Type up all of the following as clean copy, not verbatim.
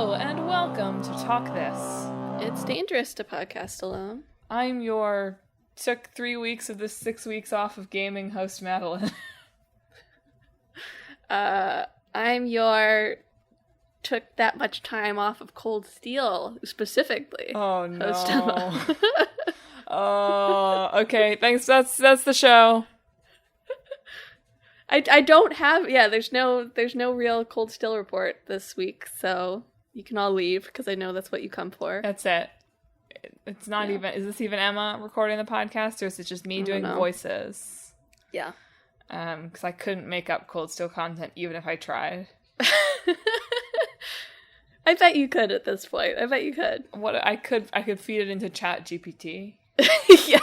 Hello, and welcome to Talk This. It's dangerous to podcast alone. I'm your took 3 weeks of the 6 weeks off of gaming host, Madelyn. I'm your took that much time off of Cold Steel, specifically. Oh, no. Host Emma. Oh, okay, thanks, that's the show. I don't have, there's no real Cold Steel report this week, so you can all leave, because I know that's what you come for. That's it. It's not even, is this even Emma recording the podcast, or is it just me doing voices? Yeah. Because I couldn't make up Cold Steel content, even if I tried. I bet you could at this point. I bet you could. What I could feed it into Chat GPT. Yeah.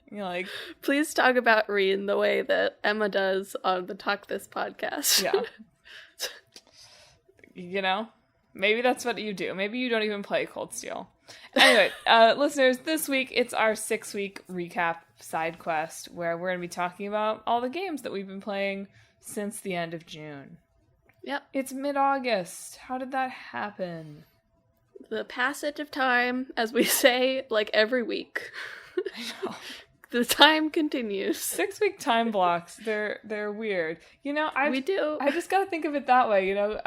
You're like, please talk about Reen the way that Emma does on the Talk This podcast. Yeah. You know, maybe that's what you do. Maybe you don't even play Cold Steel. Anyway, listeners, this week it's our 6-week recap side quest where we're going to be talking about all the games that we've been playing since the end of June. Yep. It's mid-August. How did that happen? The passage of time, as we say, like every week. I know. The time continues. 6-week time blocks. They're weird. You know, we do. I just gotta think of it that way. You know,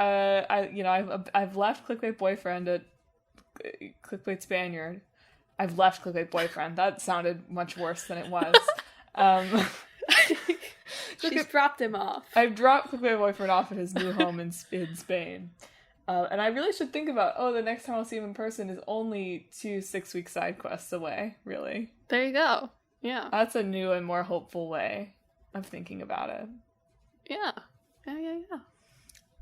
I've left Clickbait Boyfriend at Clickbait Spaniard. I've left Clickbait Boyfriend. That sounded much worse than it was. She's dropped him off. I've dropped Clickbait Boyfriend off at his new home in Spain. And I really should think about, the next time I'll see him in person is only 2 6-week side quests away, really. There you go. Yeah. That's a new and more hopeful way of thinking about it. Yeah.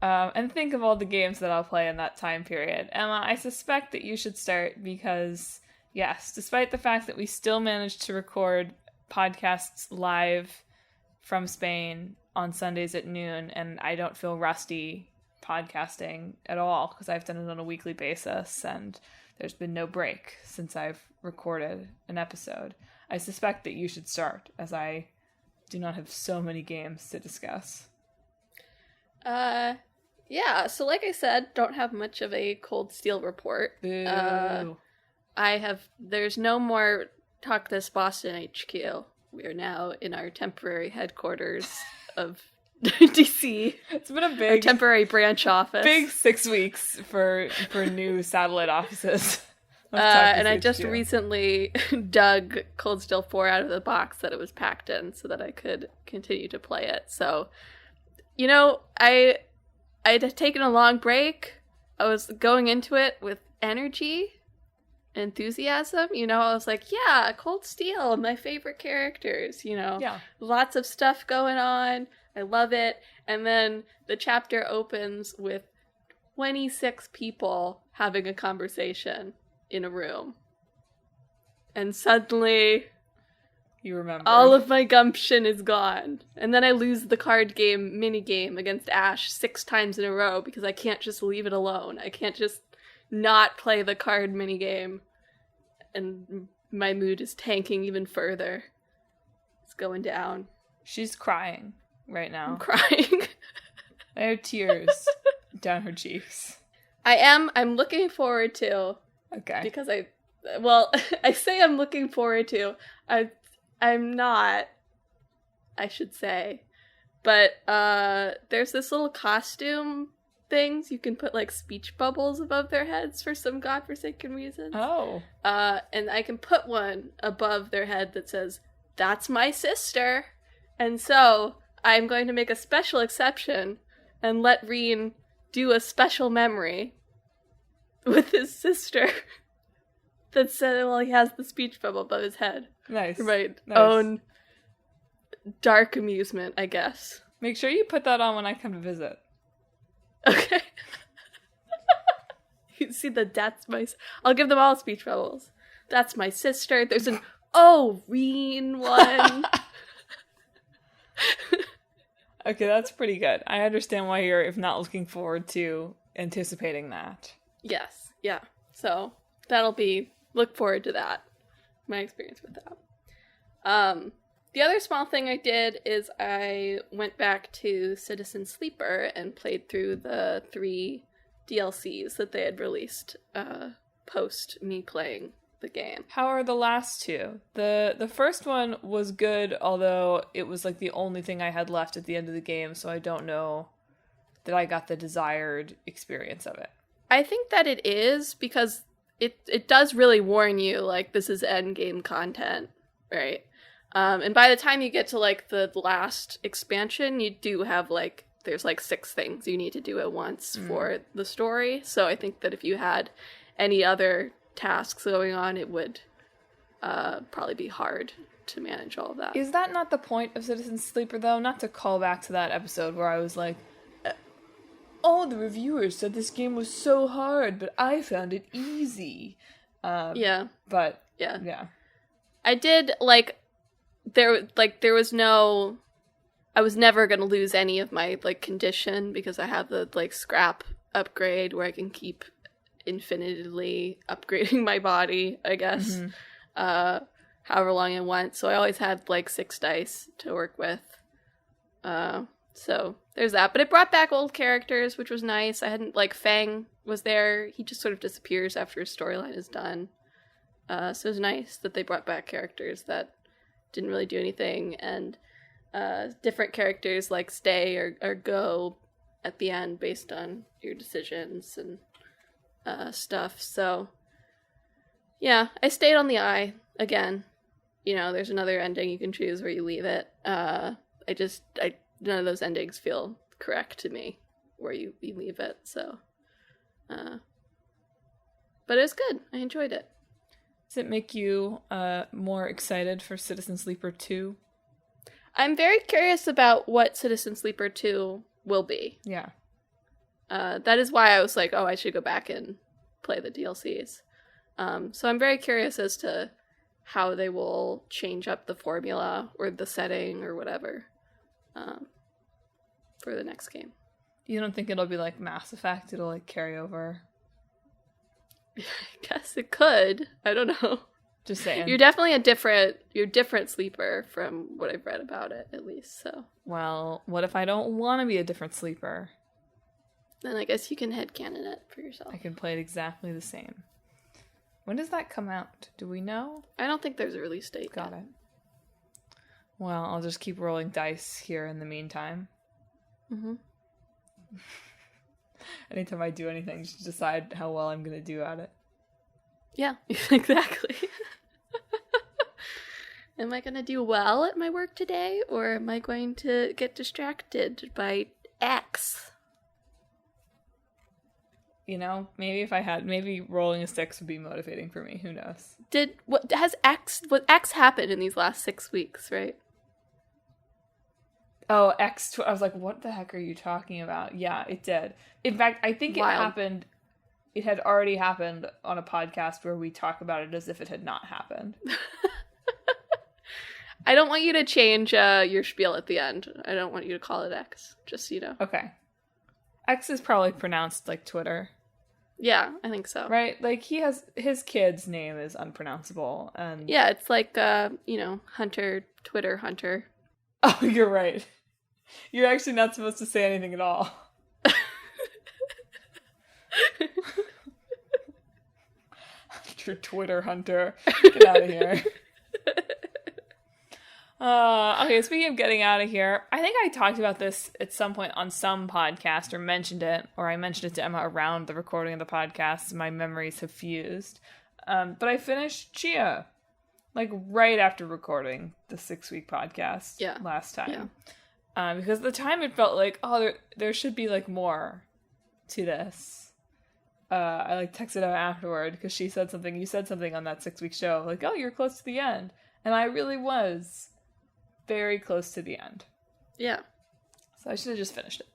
And think of all the games that I'll play in that time period. Emma, I suspect that you should start because, yes, despite the fact that we still managed to record podcasts live from Spain on Sundays at noon, and I don't feel rusty podcasting at all because I've done it on a weekly basis and there's been no break since I've recorded an episode. I suspect that you should start, as I do not have so many games to discuss. Yeah, so like I said, don't have much of a Cold Steel report. Boo. There's no more Talk This Boston HQ. We are now in our temporary headquarters of DC. It's been a big temporary branch office. Big 6 weeks for new satellite offices. And I just recently dug Cold Steel 4 out of the box that it was packed in so that I could continue to play it. So, you know, I'd taken a long break. I was going into it with energy, enthusiasm. You know, I was like, yeah, Cold Steel, my favorite characters, you know. Yeah. Lots of stuff going on. I love it. And then the chapter opens with 26 people having a conversation in a room. And suddenly, you remember, all of my gumption is gone. And then I lose the card game minigame against Ash 6 times in a row because I can't just leave it alone. I can't just not play the card minigame. And my mood is tanking even further. It's going down. She's crying right now. I'm crying. I have tears down her cheeks. I'm looking forward to. Okay. Because I say I'm looking forward to. I'm not, I should say. But there's this little costume things. You can put like speech bubbles above their heads for some godforsaken reason. Oh. And I can put one above their head that says, "That's my sister." And so I'm going to make a special exception and let Reen do a special memory with his sister that said, well, he has the speech bubble above his head. Nice. Right. Nice. Own dark amusement, I guess. Make sure you put that on when I come to visit. Okay. You see I'll give them all speech bubbles. That's my sister. There's an Reen one. Okay, that's pretty good. I understand why you're, if not looking forward to, anticipating that. Yes, yeah. So, look forward to that. My experience with that. The other small thing I did is I went back to Citizen Sleeper and played through the 3 DLCs that they had released post me playing the game. How are the last two? The first one was good, although it was like the only thing I had left at the end of the game, so I don't know that I got the desired experience of it. I think that it is, because it does really warn you, like, this is end game content, right? And by the time you get to, like, the last expansion, you do have, like, there's, like, 6 things you need to do at once for the story. So I think that if you had any other tasks going on, it would probably be hard to manage all of that. Is that not the point of Citizen Sleeper, though? Not to call back to that episode where I was like, oh, the reviewers said this game was so hard, but I found it easy. Yeah. But, yeah. I did, there was no... I was never going to lose any of my, condition, because I have the, scrap upgrade where I can keep infinitely upgrading my body, I guess, however long I want. So I always had, 6 dice to work with. So there's that. But it brought back old characters, which was nice. I hadn't, Fang was there. He just sort of disappears after his storyline is done. So it was nice that they brought back characters that didn't really do anything, and different characters stay or go at the end based on your decisions and stuff. So yeah, I stayed on the eye again. There's another ending you can choose where you leave it. None of those endings feel correct to me where you leave it. So, but it was good. I enjoyed it. Does it make you more excited for Citizen Sleeper 2? I'm very curious about what Citizen Sleeper 2 will be. Yeah. That is why I was like, oh, I should go back and play the DLCs. So I'm very curious as to how they will change up the formula or the setting or whatever for the next game. You don't think it'll be like Mass Effect? It'll carry over? I guess it could. I don't know. Just saying. You're definitely you're different sleeper from what I've read about it, at least, so. Well, what if I don't want to be a different sleeper? Then I guess you can headcanon it for yourself. I can play it exactly the same. When does that come out? Do we know? I don't think there's a release date. Got it. Well, I'll just keep rolling dice here in the meantime. Mm-hmm. Anytime I do anything, just decide how well I'm going to do at it. Yeah, exactly. Am I going to do well at my work today, or am I going to get distracted by X? Maybe rolling a 6 would be motivating for me. Who knows? What X happened in these last 6 weeks, right? Oh, X. I was like, what the heck are you talking about? Yeah, it did. In fact, I think it happened. It had already happened on a podcast where we talk about it as if it had not happened. I don't want you to change your spiel at the end. I don't want you to call it X, just so you know. Okay. X is probably pronounced like Twitter. Yeah, I think so. Right? His kid's name is unpronounceable. And yeah, it's like, Hunter, Twitter Hunter. Oh, you're right. You're actually not supposed to say anything at all. Your Twitter Hunter. Get out of here. Okay, speaking of getting out of here, I think I talked about this at some point on some podcast, or mentioned it, or I mentioned it to Emma around the recording of the podcast. My memories have fused. But I finished Chia, right after recording the 6-week podcast last time. Yeah. Because at the time it felt like, there should be more to this. I texted her afterward because you said something on that 6-week show, oh, you're close to the end. And I really was very close to the end. Yeah. So I should have just finished it.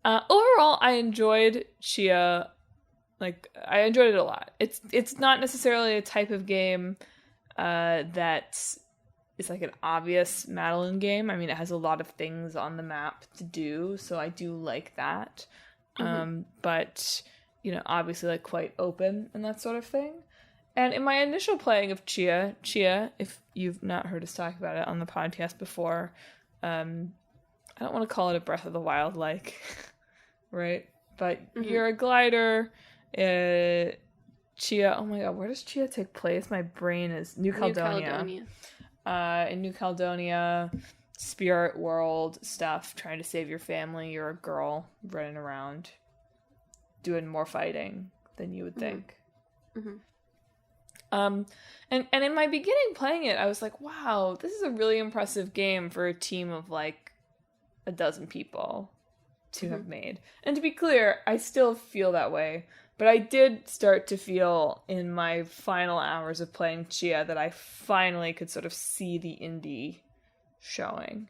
Overall, I enjoyed Chia. I enjoyed it a lot. It's not necessarily a type of game that is an obvious Madelyn game. I mean, it has a lot of things on the map to do, so I do like that. Mm-hmm. But obviously quite open and that sort of thing. And in my initial playing of Chia, if you've not heard us talk about it on the podcast before, I don't want to call it a Breath of the Wild right? But you're a glider. Chia, oh my god, where does Chia take place? My brain is New Caledonia. In New Caledonia, spirit world stuff, trying to save your family. You're a girl running around doing more fighting than you would think. And in my beginning playing it, I was like, wow, this is a really impressive game for a team of like a dozen people to have made. And to be clear, I still feel that way. But I did start to feel in my final hours of playing Chia that I finally could sort of see the indie showing.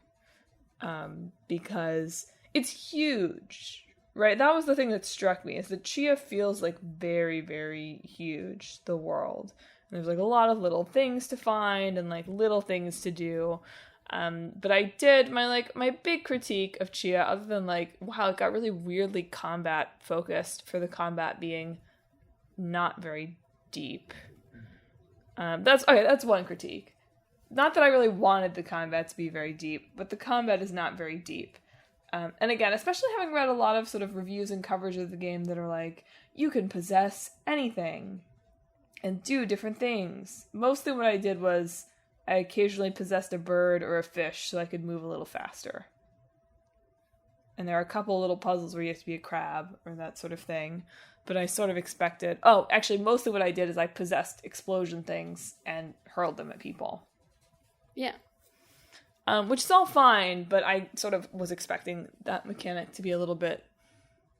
Because it's huge, right? That was the thing that struck me, is that Chia feels like very, very huge, the world. And there's like a lot of little things to find and like little things to do. But I did, my big critique of Chia, other than like, wow, it got really weirdly combat focused for the combat being not very deep. That's one critique. Not that I really wanted the combat to be very deep, but the combat is not very deep. And again, especially having read a lot of sort of reviews and coverage of the game that are like, you can possess anything and do different things. Mostly what I did was I occasionally possessed a bird or a fish so I could move a little faster. And there are a couple little puzzles where you have to be a crab or that sort of thing. But I sort of expected... Oh, actually, mostly what I did is I possessed explosion things and hurled them at people. Yeah. Which is all fine, but I sort of was expecting that mechanic to be a little bit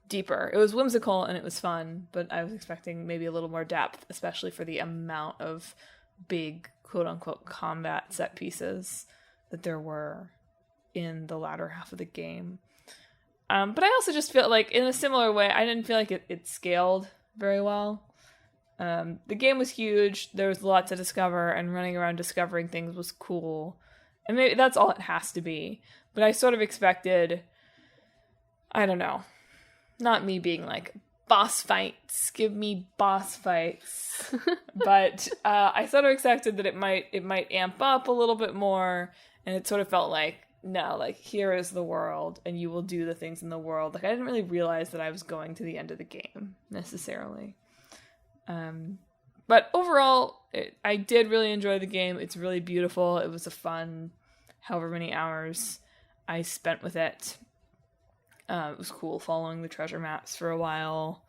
deeper. It was whimsical and it was fun, but I was expecting maybe a little more depth, especially for the amount of big quote-unquote combat set pieces that there were in the latter half of the game. But I also just feel like, in a similar way, I didn't feel like it scaled very well. The game was huge, there was a lot to discover, and running around discovering things was cool. And maybe that's all it has to be. But I sort of expected, I don't know, not me being like, boss fights, give me boss fights. But I sort of expected that it might amp up a little bit more, and it sort of felt like, no, like, here is the world, and you will do the things in the world. Like, I didn't really realize that I was going to the end of the game, necessarily. But overall, I did really enjoy the game. It's really beautiful. It was a fun however many hours I spent with it. It was cool following the treasure maps for a while.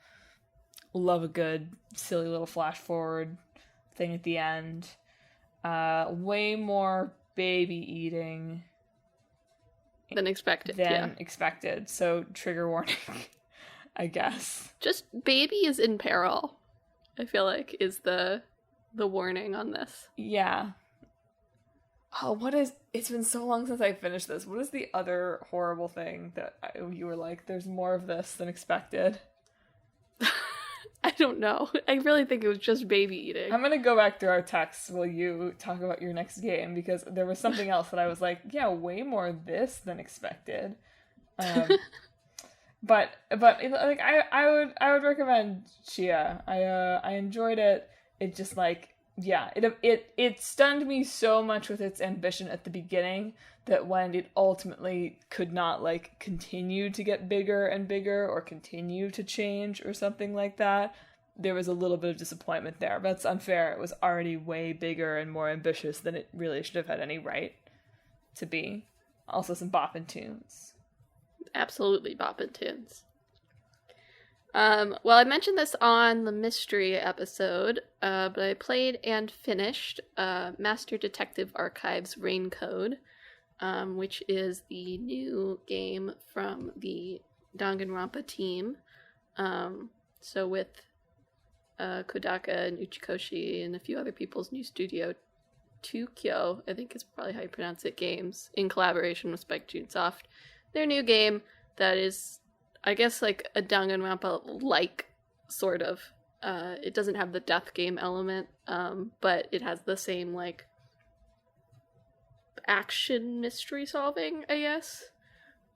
Love a good, silly little flash forward thing at the end. Way more baby eating than expected. So trigger warning, I guess. Just baby is in peril, I feel like, is the warning on this. Yeah. Oh, it's been so long since I finished this. What is the other horrible thing that you were like, there's more of this than expected? I don't know. I really think it was just baby eating. I'm gonna go back through our texts while you talk about your next game, because there was something else that I was like, yeah, way more of this than expected. But like I would recommend Chia. I enjoyed it. It just like, yeah, it stunned me so much with its ambition at the beginning that when it ultimately could not like continue to get bigger and bigger or continue to change or something like that, there was a little bit of disappointment there. But that's unfair. It was already way bigger and more ambitious than it really should have had any right to be. Also some boppin' tunes. Absolutely boppin' tunes. Well, I mentioned this on the mystery episode, but I played and finished Master Detective Archives Rain Code, which is the new game from the Danganronpa team. So with Kodaka and Uchikoshi and a few other people's new studio, Tukyo, I think is probably how you pronounce it, games, in collaboration with Spike Chunsoft. Their new game that is, I guess, like a Danganronpa-like, sort of. It doesn't have the death game element, but it has the same, like, action mystery solving, I guess.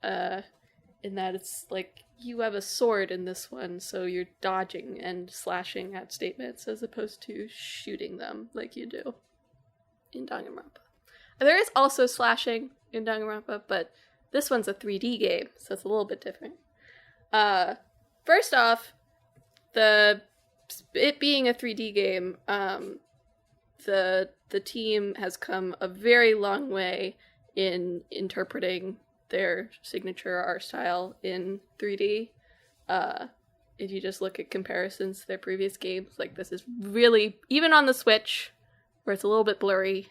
In that it's, like, you have a sword in this one, so you're dodging and slashing at statements as opposed to shooting them like you do in Danganronpa. There is also slashing in Danganronpa, but this one's a 3D game, so it's a little bit different. first off, it being a 3D game, the team has come a very long way in interpreting their signature art style in 3D. If you just look at comparisons to their previous games, like this is really, even on the Switch, where it's a little bit blurry,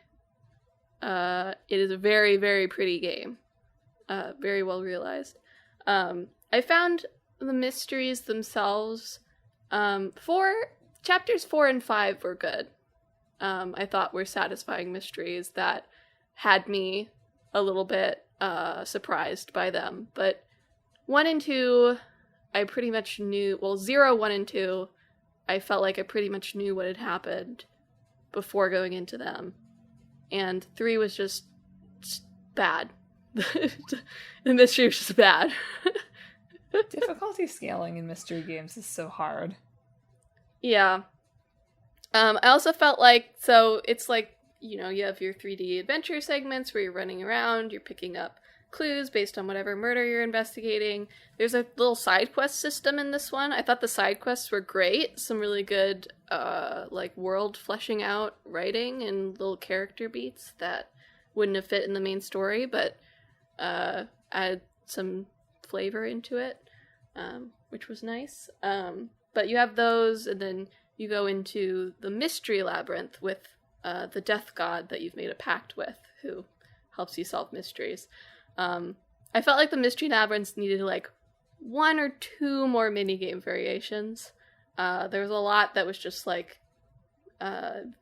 it is a very, very pretty game. Very well realized. I found the mysteries themselves, chapters 4 and 5 were good. I thought were satisfying mysteries that had me a little bit surprised by them. But 1 and 2, I pretty much knew, 0, 1, and 2, I felt like I pretty much knew what had happened before going into them. And 3 was just bad. The mystery was just bad. Difficulty scaling in mystery games is so hard. Yeah. I also felt like, so it's like, you have your 3D adventure segments where you're running around, you're picking up clues based on whatever murder you're investigating. There's a little side quest system in this one. I thought the side quests were great. Some really good, world fleshing out writing and little character beats that wouldn't have fit in the main story, but add some flavor into it, which was nice. But you have those, and then you go into the mystery labyrinth with the death god that you've made a pact with, who helps you solve mysteries. I felt like the mystery labyrinths needed 1 or 2 more minigame variations. There was a lot that was just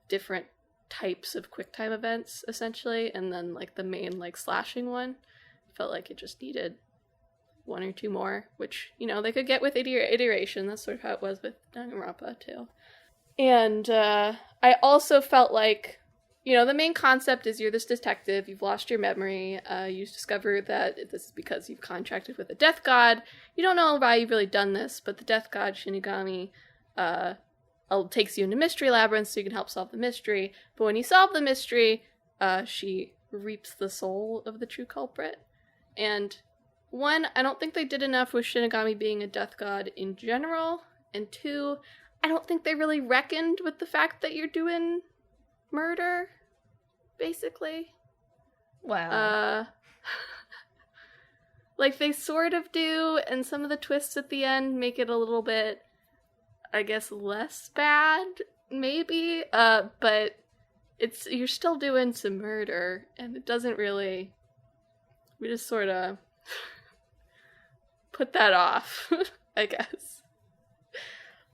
different types of QuickTime events, essentially, and then the main slashing one felt like it just needed 1 or 2 more, which they could get with iteration. That's sort of how it was with Danganronpa too. And I also felt like, the main concept is you're this detective, you've lost your memory, you discover that this is because you've contracted with a death god. You don't know why you've really done this, but the death god Shinigami takes you into mystery labyrinths so you can help solve the mystery. But when you solve the mystery, she reaps the soul of the true culprit. And 1, I don't think they did enough with Shinigami being a death god in general. And 2, I don't think they really reckoned with the fact that you're doing murder, basically. Wow. They sort of do, and some of the twists at the end make it a little bit, I guess, less bad, maybe, but you're still doing some murder, and it doesn't really, we just sort of put that off, I guess.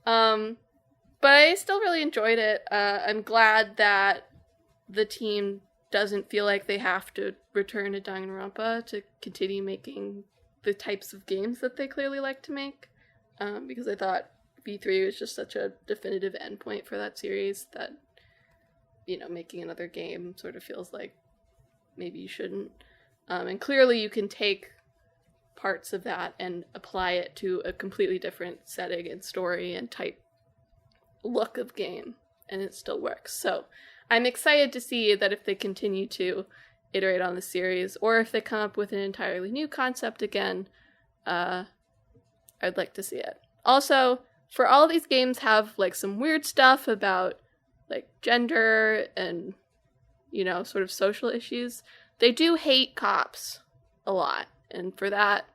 But I still really enjoyed it. I'm glad that the team doesn't feel like they have to return to Danganronpa to continue making the types of games that they clearly like to make, because I thought V3 was just such a definitive endpoint for that series that, making another game sort of feels like maybe you shouldn't. And clearly you can take parts of that and apply it to a completely different setting and story and type look of game, and it still works. So I'm excited to see that if they continue to iterate on the series, or if they come up with an entirely new concept again, I'd like to see it. Also, for all of these games have some weird stuff about gender and sort of social issues, they do hate cops a lot, and for that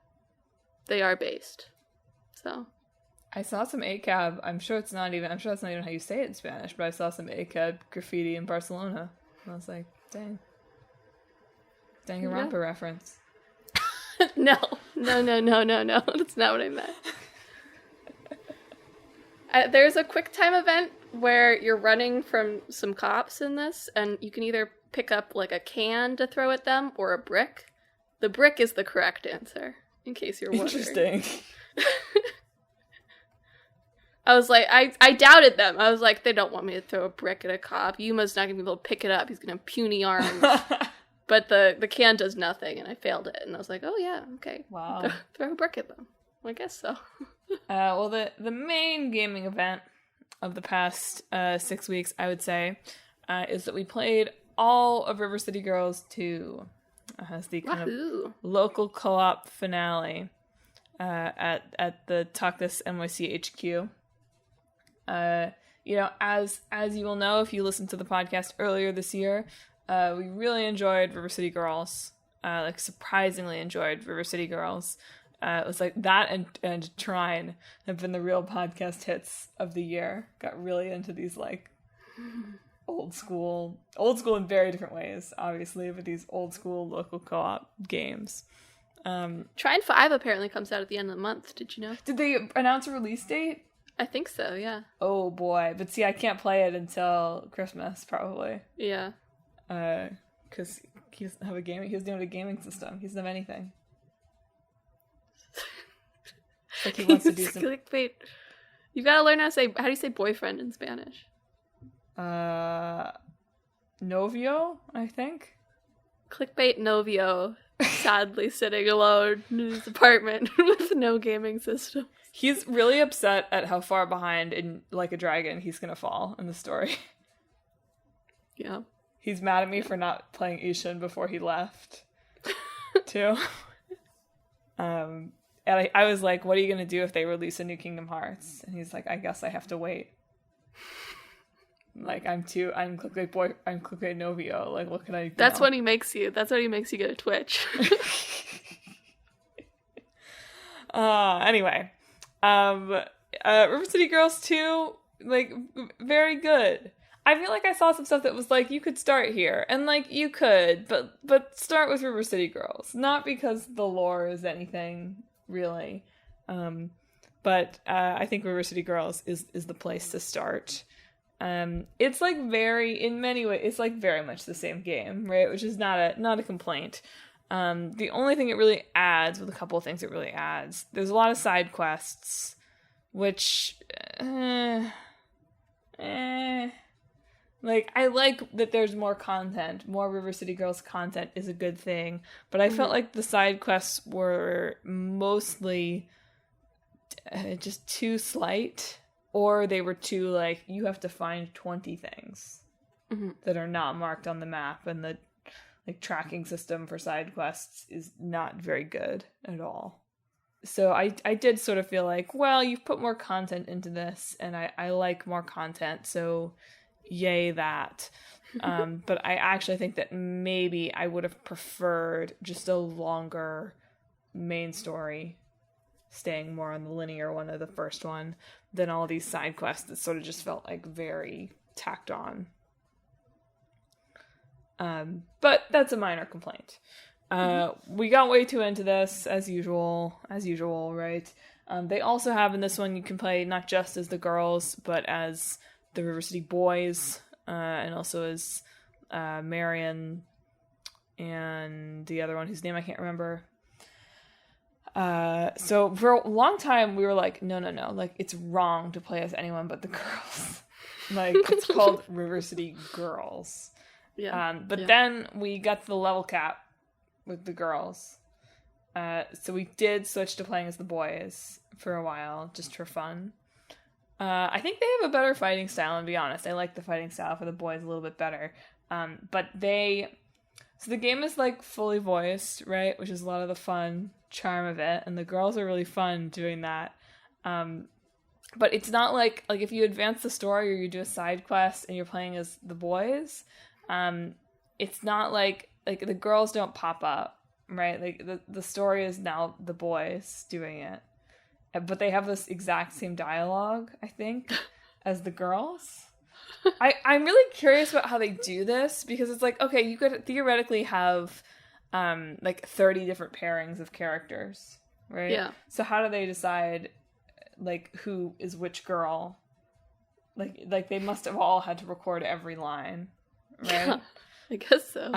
they are based. So I saw some ACAB. I'm sure that's not even how you say it in Spanish, but I saw some ACAB graffiti in Barcelona. And I was like, dang. Danganronpa reference. No. That's not what I meant. There's a QuickTime event where you're running from some cops in this, and you can either pick up a can to throw at them or a brick. The brick is the correct answer, in case you're wondering. Interesting. I was like, I doubted them. I was like, they don't want me to throw a brick at a cop. Yuma's not going to be able to pick it up. He's going to have puny arms. But the can does nothing, and I failed it. And I was like, oh yeah, okay. Wow. Throw a brick at them. Well, I guess so. Well, the main gaming event of the past 6 weeks, I would say, is that we played all of River City Girls 2 as the kind of local co-op finale. at the Talk This NYC HQ. As you will know if you listened to the podcast earlier this year, we really enjoyed River City Girls. Surprisingly enjoyed River City Girls. It was like that and Trine have been the real podcast hits of the year. Got really into these like old school in very different ways, obviously, but these old school local co-op games. Trine 5 apparently comes out at the end of the month. Did you know? Did they announce a release date? I think so, yeah. Oh boy. But see, I can't play it until Christmas, probably. Yeah. Because he doesn't have a gaming, he doesn't have a gaming system. He doesn't have anything. Like he wants to do some... Clickbait. You gotta learn how do you say boyfriend in Spanish? Novio, I think. Clickbait novio, sadly sitting alone in his apartment with no gaming system. He's really upset at how far behind in Like a Dragon he's gonna fall in the story. Yeah. He's mad at me for not playing Ishin before he left, too. And I was like, what are you gonna do if they release a new Kingdom Hearts? And he's like, I guess I have to wait. Like, I'm clickbait novio. Like, what can I do? That's what he makes you go to Twitch. Anyway. River City Girls 2, like, very good. I feel like I saw some stuff that was like, you could start here. And, like, you could, but start with River City Girls. Not because the lore is anything, really. But I think River City Girls is the place to start. It's like in many ways, it's like very much the same game, right? Which is not a complaint. The only thing it really adds, with a couple of things it really adds, there's a lot of side quests, which, like, I like that there's more content. More River City Girls content is a good thing, but I felt like the side quests were mostly just too slight. Or they were too, like, you have to find 20 things that are not marked on the map, and the, like, tracking system for side quests is not very good at all. So I did sort of feel like, well, you've put more content into this, and I like more content, so yay that. But I actually think that maybe I would have preferred just a longer main story, staying more on the linear one of the first one, than all these side quests that sort of just felt like very tacked on. But that's a minor complaint. We got way too into this, as usual, right? They also have in this one, you can play not just as the girls, but as the River City boys, and also as Marion and the other one whose name I can't remember. So for a long time we were like, no, like, it's wrong to play as anyone but the girls. Like, it's called River City Girls. Yeah. But then we got to the level cap with the girls. So we did switch to playing as the boys for a while, just for fun. I think they have a better fighting style, and to be honest, I like the fighting style for the boys a little bit better. So the game is, like, fully voiced, right? Which is a lot of the fun charm of it, and the girls are really fun doing that. But it's not like if you advance the story or you do a side quest and you're playing as the boys, it's not like the girls don't pop up, right? Like, the story is now the boys doing it. But they have this exact same dialogue, I think, as the girls. I'm really curious about how they do this, because it's like, okay, you could theoretically have 30 different pairings of characters, right? Yeah. So how do they decide, like, who is which girl? Like they must have all had to record every line, right? Yeah, I guess so.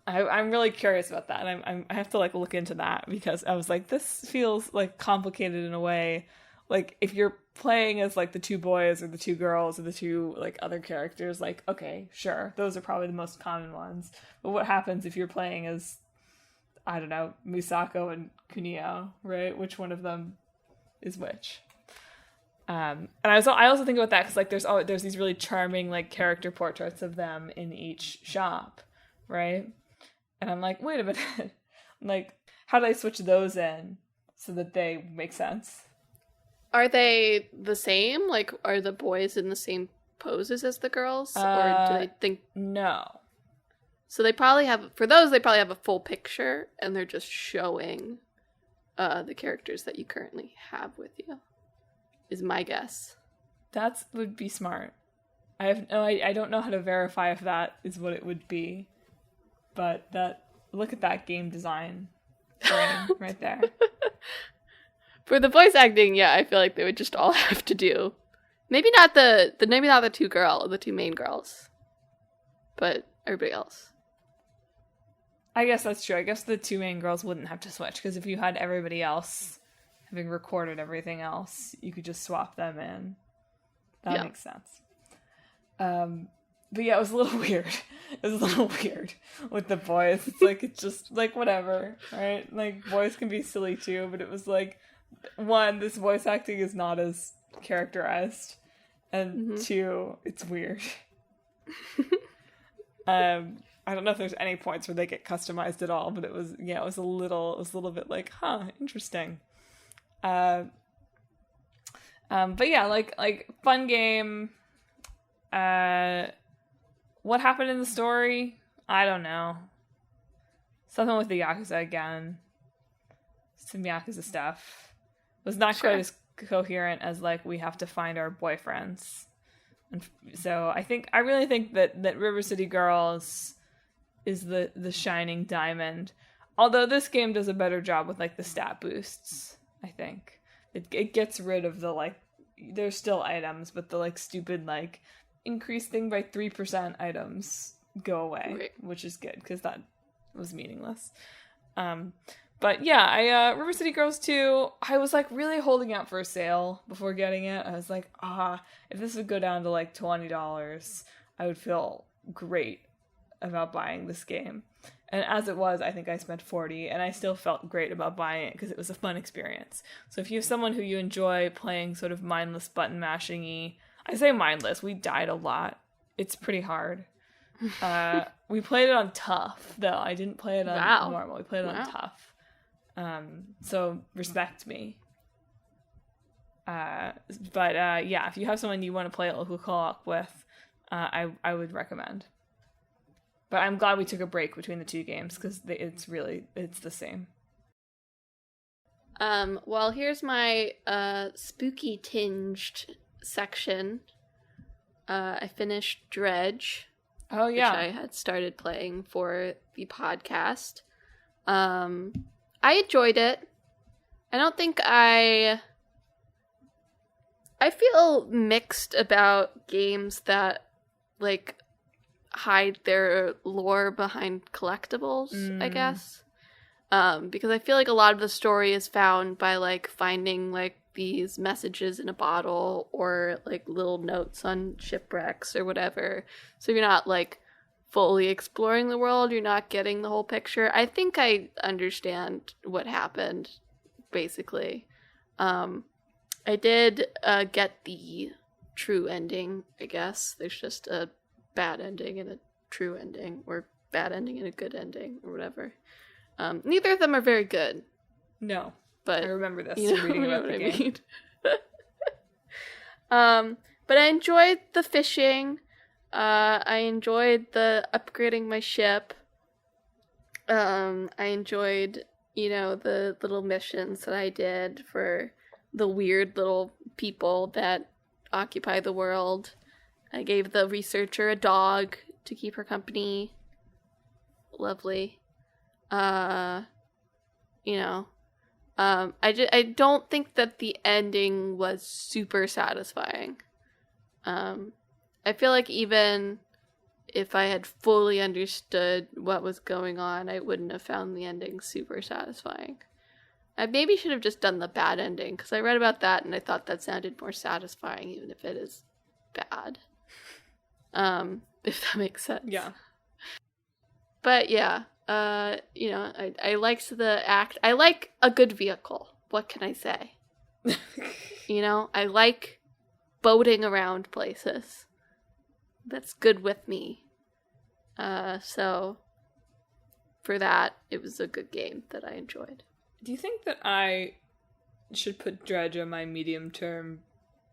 I'm really curious about that, and I have to, like, look into that, because I was like, this feels, like, complicated in a way. Like, if you're playing as, like, the two boys or the two girls or the two, like, other characters, like, okay, sure, those are probably the most common ones. But what happens if you're playing as, I don't know, Misako and Kunio, right? Which one of them is which? And I also think about that because, like, there's these really charming, like, character portraits of them in each shop, right? And I'm like, wait a minute, like, how do I switch those in? so that they make sense. Are they the same? Like, are the boys in the same poses as the girls? Or do they think... No. So they probably have... For those, they probably have a full picture, and they're just showing the characters that you currently have with you, is my guess. That would be smart. I don't know how to verify if that is what it would be. But look at that game design brain right there. For the voice acting, yeah, I feel like they would just all have to do. Maybe not the two main girls, but everybody else. I guess that's true. I guess the two main girls wouldn't have to switch, because if you had everybody else having recorded everything else, you could just swap them in. That makes sense. But yeah, it was a little weird. It was a little weird with the boys. It's just like, whatever, right? Like, boys can be silly too, but it was like, one, this voice acting is not as characterized, and two, it's weird. I don't know if there's any points where they get customized at all, but it was a little bit like, interesting. But yeah, like fun game. What happened in the story? I don't know. Something with the Yakuza again. Some Yakuza stuff. It was not quite as coherent as, like, we have to find our boyfriends. And so I really think that River City Girls is the shining diamond. Although this game does a better job with, like, the stat boosts, I think. It gets rid of the, like, there's still items, but the, like, stupid, like, increase thing by 3% items go away, right. Which is good, because that was meaningless. But yeah, River City Girls 2, I was, like, really holding out for a sale before getting it. I was like, if this would go down to, like, $20, I would feel great about buying this game. And as it was, I think I spent $40, and I still felt great about buying it because it was a fun experience. So if you have someone who you enjoy playing sort of mindless button mashing-y, I say mindless, we died a lot. It's pretty hard. We played it on tough, though. I didn't play it on normal. We played it on tough. So respect me. But yeah, if you have someone you want to play a local co-op with, I would recommend. But I'm glad we took a break between the two games, because it's the same. Well, here's my spooky tinged section. I finished Dredge. Oh yeah, which I had started playing for the podcast. I enjoyed it. I don't think I feel mixed about games that, like, hide their lore behind collectibles, I guess. Because I feel like a lot of the story is found by, like, finding, like, these messages in a bottle or, like, little notes on shipwrecks or whatever. So you're not, like, fully exploring the world. You're not getting the whole picture. I think I understand what happened, basically. I did get the true ending, I guess. There's just a bad ending and a true ending, or bad ending and a good ending, or whatever. Neither of them are very good. No. But I remember this reading about the game. But I enjoyed the fishing. I enjoyed the upgrading my ship. I enjoyed, the little missions that I did for the weird little people that occupy the world. I gave the researcher a dog to keep her company. Lovely. I don't think that the ending was super satisfying. I feel like even if I had fully understood what was going on, I wouldn't have found the ending super satisfying. I maybe should have just done the bad ending, because I read about that and I thought that sounded more satisfying, even if it is bad. If that makes sense. Yeah. But yeah, I liked the act. I like a good vehicle. What can I say? I like boating around places. That's good with me. So for that, it was a good game that I enjoyed. Do you think that I should put Dredge on my medium-term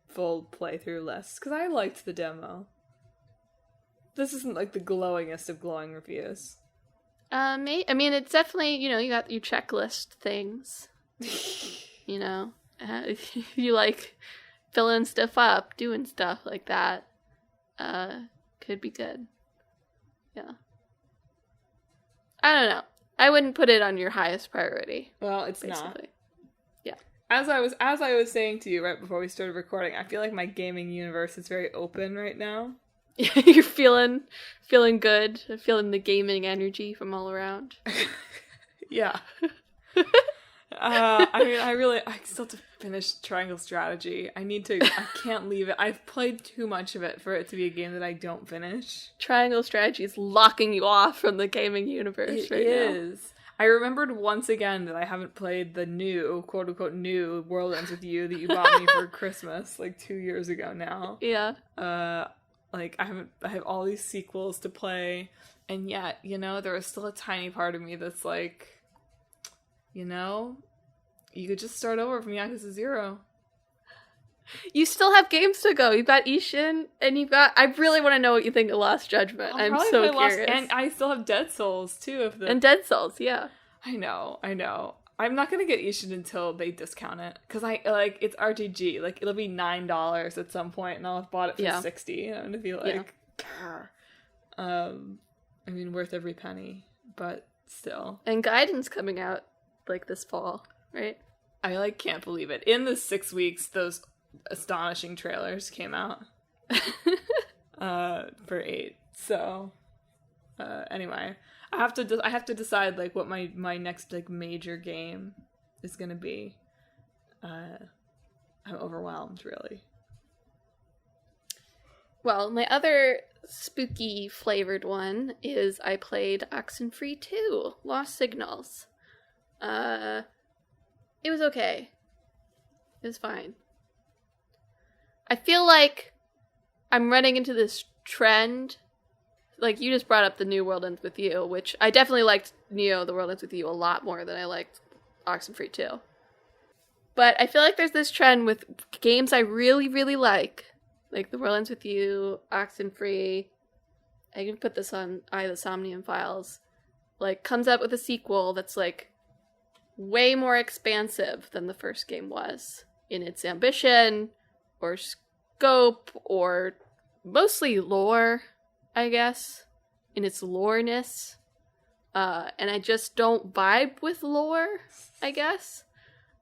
full playthrough list, because I liked the demo. This isn't, like, the glowingest of glowing reviews. I mean, it's definitely, you got your checklist things. You like filling stuff up, doing stuff like that. Could be good. Yeah. I don't know. I wouldn't put it on your highest priority. Well, it's basically. not. Yeah. As I was saying to you right before we started recording, I feel like my gaming universe is very open right now. You're feeling good, feeling the gaming energy from all around. Yeah. I still have to finish Triangle Strategy. I can't leave it. I've played too much of it for it to be a game that I don't finish. Triangle Strategy is locking you off from the gaming universe right now. It is. I remembered once again that I haven't played the new, quote-unquote new, World Ends With You that you bought me for Christmas, like 2 years ago now. Yeah. I have all these sequels to play, and yet, there is still a tiny part of me that's like, you could just start over from Yakuza 0. You still have games to go. You've got Ishin, and I really want to know what you think of Lost Judgment. I'm so curious. And I still have Dead Souls, too. And Dead Souls, yeah. I know. I'm not gonna get Ishin until they discount it. Because it's RTG. Like, it'll be $9 at some point, and I'll have bought it for $60. And I'm gonna be like, I mean, worth every penny. But still. And Gaiden's coming out, this fall, right? I, can't believe it. In the 6 weeks, those astonishing trailers came out for 8. So anyway, I have to decide what my next major game is gonna be. I'm overwhelmed, really. Well, my other spooky flavored one is I played Oxenfree 2, Lost Signals. It was okay. It was fine. I feel like I'm running into this trend. You just brought up the new World Ends With You, which I definitely liked Neo, The World Ends With You a lot more than I liked Oxenfree 2. But I feel like there's this trend with games I really, really like The World Ends With You, Oxenfree. I can put this on the Somnium Files. Comes out with a sequel that's way more expansive than the first game was in its ambition or scope or mostly lore, I guess, in its loreness. And I just don't vibe with lore, I guess.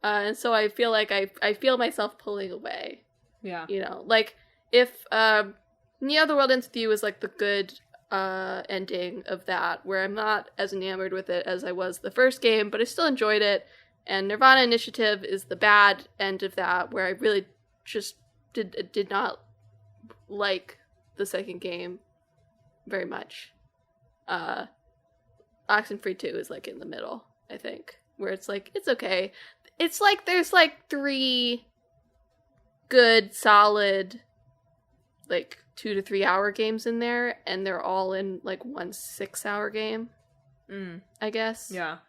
And so I feel like I feel myself pulling away. Yeah. If Neo The World Ends With You is the good ending of that, where I'm not as enamored with it as I was the first game, but I still enjoyed it. And Nirvana Initiative is the bad end of that, where I really just did not like the second game very much. Oxenfree 2 is in the middle, I think, where it's it's okay. It's there's 3 good, solid 2 to 3 hour games in there, and they're all in 1 6-hour game. I guess. Yeah.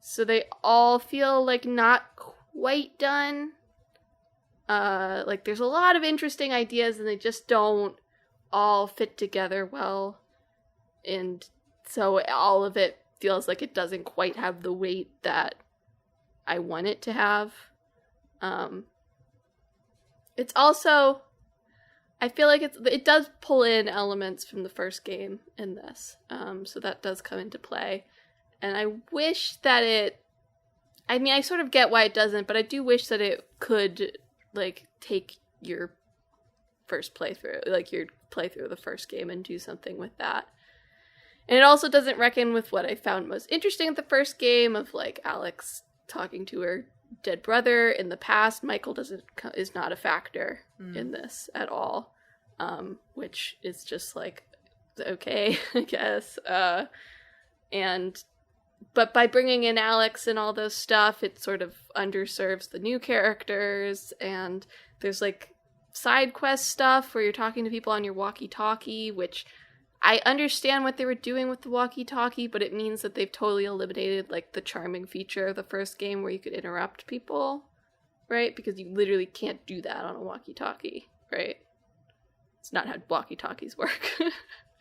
So they all feel not quite done. There's a lot of interesting ideas, and they just don't all fit together well. And so all of it feels like it doesn't quite have the weight that I want it to have. It's also, I feel like it does pull in elements from the first game in this. So that does come into play. And I wish that I sort of get why it doesn't, but I do wish that it could, take your first playthrough, your playthrough of the first game and do something with that. And it also doesn't reckon with what I found most interesting at the first game of, Alex talking to her dead brother in the past. Michael is not a factor in this at all, which is just, okay, I guess. But by bringing in Alex and all those stuff, it sort of underserves the new characters, and there's side quest stuff where you're talking to people on your walkie-talkie, which I understand what they were doing with the walkie-talkie, but it means that they've totally eliminated, like, the charming feature of the first game where you could interrupt people, right? Because you literally can't do that on a walkie-talkie, right? It's not how walkie-talkies work.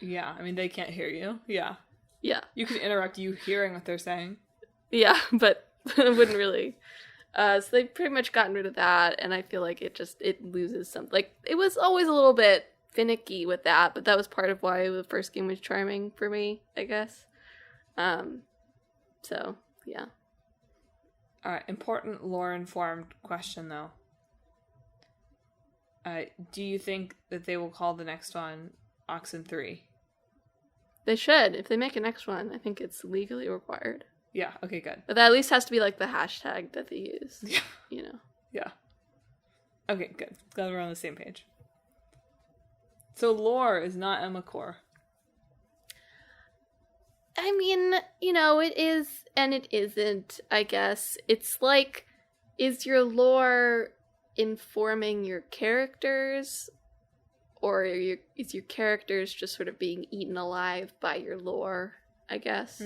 Yeah, I mean, they can't hear you. Yeah. Yeah. You can interrupt you hearing what they're saying. Yeah, but it wouldn't really. So they've pretty much gotten rid of that, and I feel like it loses some. Like, it was always a little bit finicky with that, but that was part of why the first game was charming for me, I guess. So, yeah. Alright, important lore-informed question, though. Do you think that they will call the next one Oxen 3? They should. If they make a next one, I think it's legally required. Yeah, okay, good. But that at least has to be, like, the hashtag that they use. Yeah. You know? Yeah. Okay, good. Glad we're on the same page. So lore is not Emma core. I mean, you know, it is and it isn't, I guess. It's like, is your lore informing your characters? Or is your characters just sort of being eaten alive by your lore, I guess,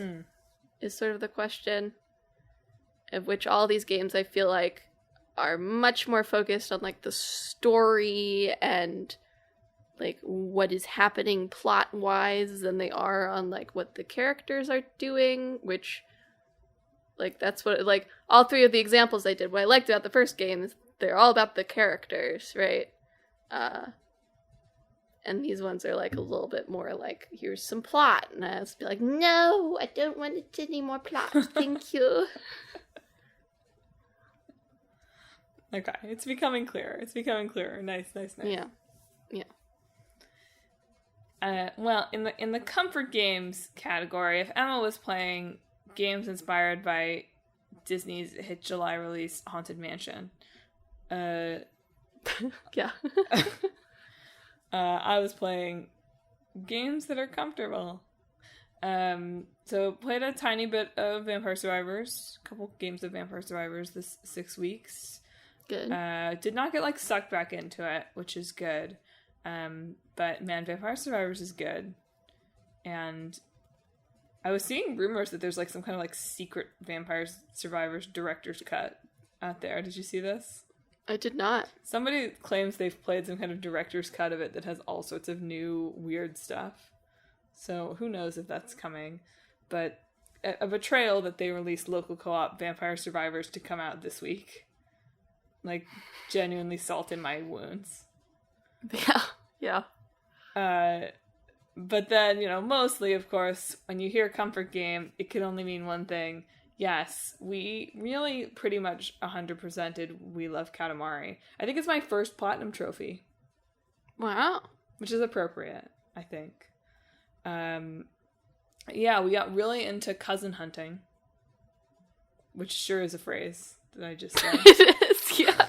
is sort of the question. Of which all these games, I feel like, are much more focused on, like, the story and, like, what is happening plot-wise than they are on, like, what the characters are doing, which, like, that's what, like, all three of the examples I did, what I liked about the first game is they're all about the characters, right? And these ones are, like, a little bit more like, here's some plot. And I was be like, no, I don't want any more plot. Thank you. Okay, it's becoming clearer. It's becoming clearer. Nice. Yeah. Well, in the comfort games category, if Emma was playing games inspired by Disney's hit July release Haunted Mansion, yeah. I was playing games that are comfortable. So played a tiny bit of Vampire Survivors, a couple games of Vampire Survivors this 6 weeks. Good. Did not get, like, sucked back into it, which is good. But man, Vampire Survivors is good. And I was seeing rumors that there's, like, some kind of, like, secret Vampire Survivors director's cut out there. Did you see this? I did not. Somebody claims they've played some kind of director's cut of it that has all sorts of new weird stuff. So who knows if that's coming. But a betrayal that they released local co-op Vampire Survivors to come out this week. Like, genuinely salt in my wounds. Yeah. But then, you know, mostly, of course, when you hear comfort game, it can only mean one thing. Yes, we really pretty much 100%ed We Love Katamari. I think it's my first platinum trophy. Wow. Which is appropriate, I think. Yeah, we got really into cousin hunting. Which sure is a phrase that I just said. It is, yeah.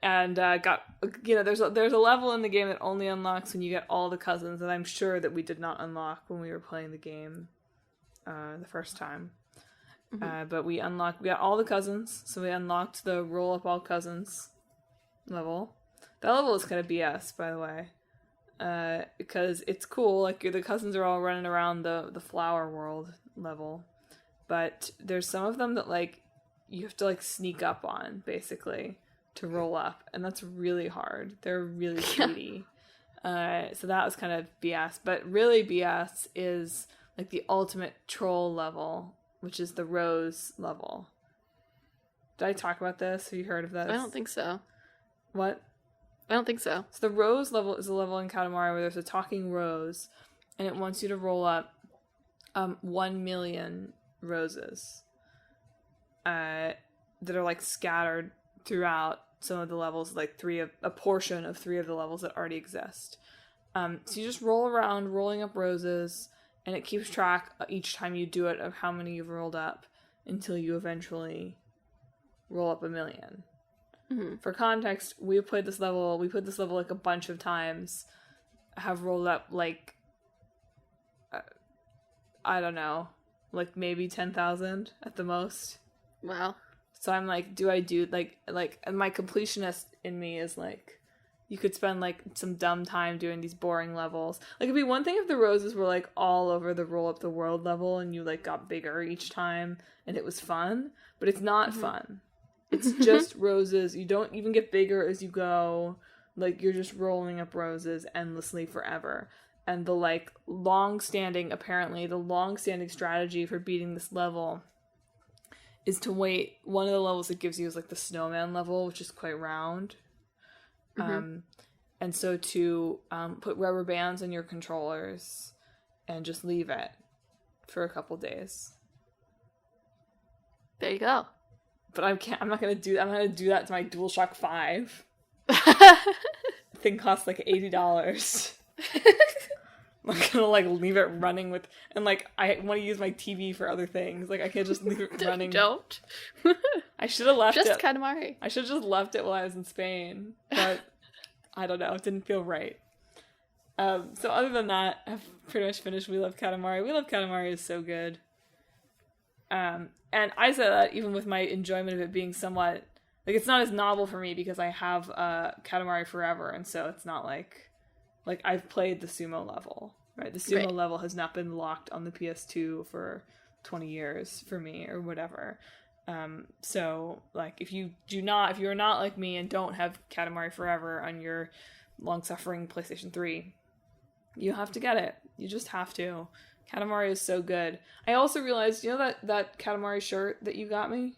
And got, you know, there's a level in the game that only unlocks when you get all the cousins, and I'm sure that we did not unlock when we were playing the game the first time. But we got all the cousins, so we unlocked the roll up all cousins level. That level is kind of BS, by the way, because it's cool. Like, the cousins are all running around the flower world level, but there's some of them that, like, you have to, like, sneak up on, basically, to roll up, and that's really hard. They're really greedy. So that was kind of BS, but really BS is, like, the ultimate troll level, which is the rose level. Did I talk about this? Have you heard of this? I don't think so. What? I don't think so. So the rose level is a level in Katamari where there's a talking rose, and it wants you to roll up 1 million roses that are, like, scattered throughout some of the levels, like a portion of 3 of the levels that already exist. So you just roll around, rolling up roses, and it keeps track each time you do it of how many you've rolled up until you eventually roll up 1 million. Mm-hmm. For context, we played this level like a bunch of times, have rolled up, like, I don't know, like maybe 10,000 at the most. Wow. So I'm like, do I do, like, and my completionist in me is like, you could spend like some dumb time doing these boring levels. Like it'd be one thing if the roses were like all over the roll up the world level and you like got bigger each time and it was fun, but it's not fun. It's just roses. You don't even get bigger as you go. Like you're just rolling up roses endlessly forever. And the like long-standing strategy for beating this level is to wait. One of the levels it gives you is like the snowman level, which is quite round. And so to put rubber bands on your controllers and just leave it for a couple days. There you go. But I'm not gonna do that. I'm not gonna do that to my DualShock 5. Thing costs like $80. I'm gonna like leave it running with, and like I want to use my TV for other things. Like I can't just leave it running. Don't. I should have left just it. Katamari. I should have just left it while I was in Spain, but I don't know. It didn't feel right. So other than that, I've pretty much finished We Love Katamari. We Love Katamari is so good. And I said that even with my enjoyment of it being somewhat like it's not as novel for me because I have Katamari Forever, and so it's not like I've played the sumo level, right? The sumo level has not been locked on the PS2 for 20 years for me or whatever. So like if you're not like me and don't have Katamari Forever on your long-suffering PlayStation 3, you have to get it. You just have to. Katamari is so good. I also realized, you know that Katamari shirt that you got me?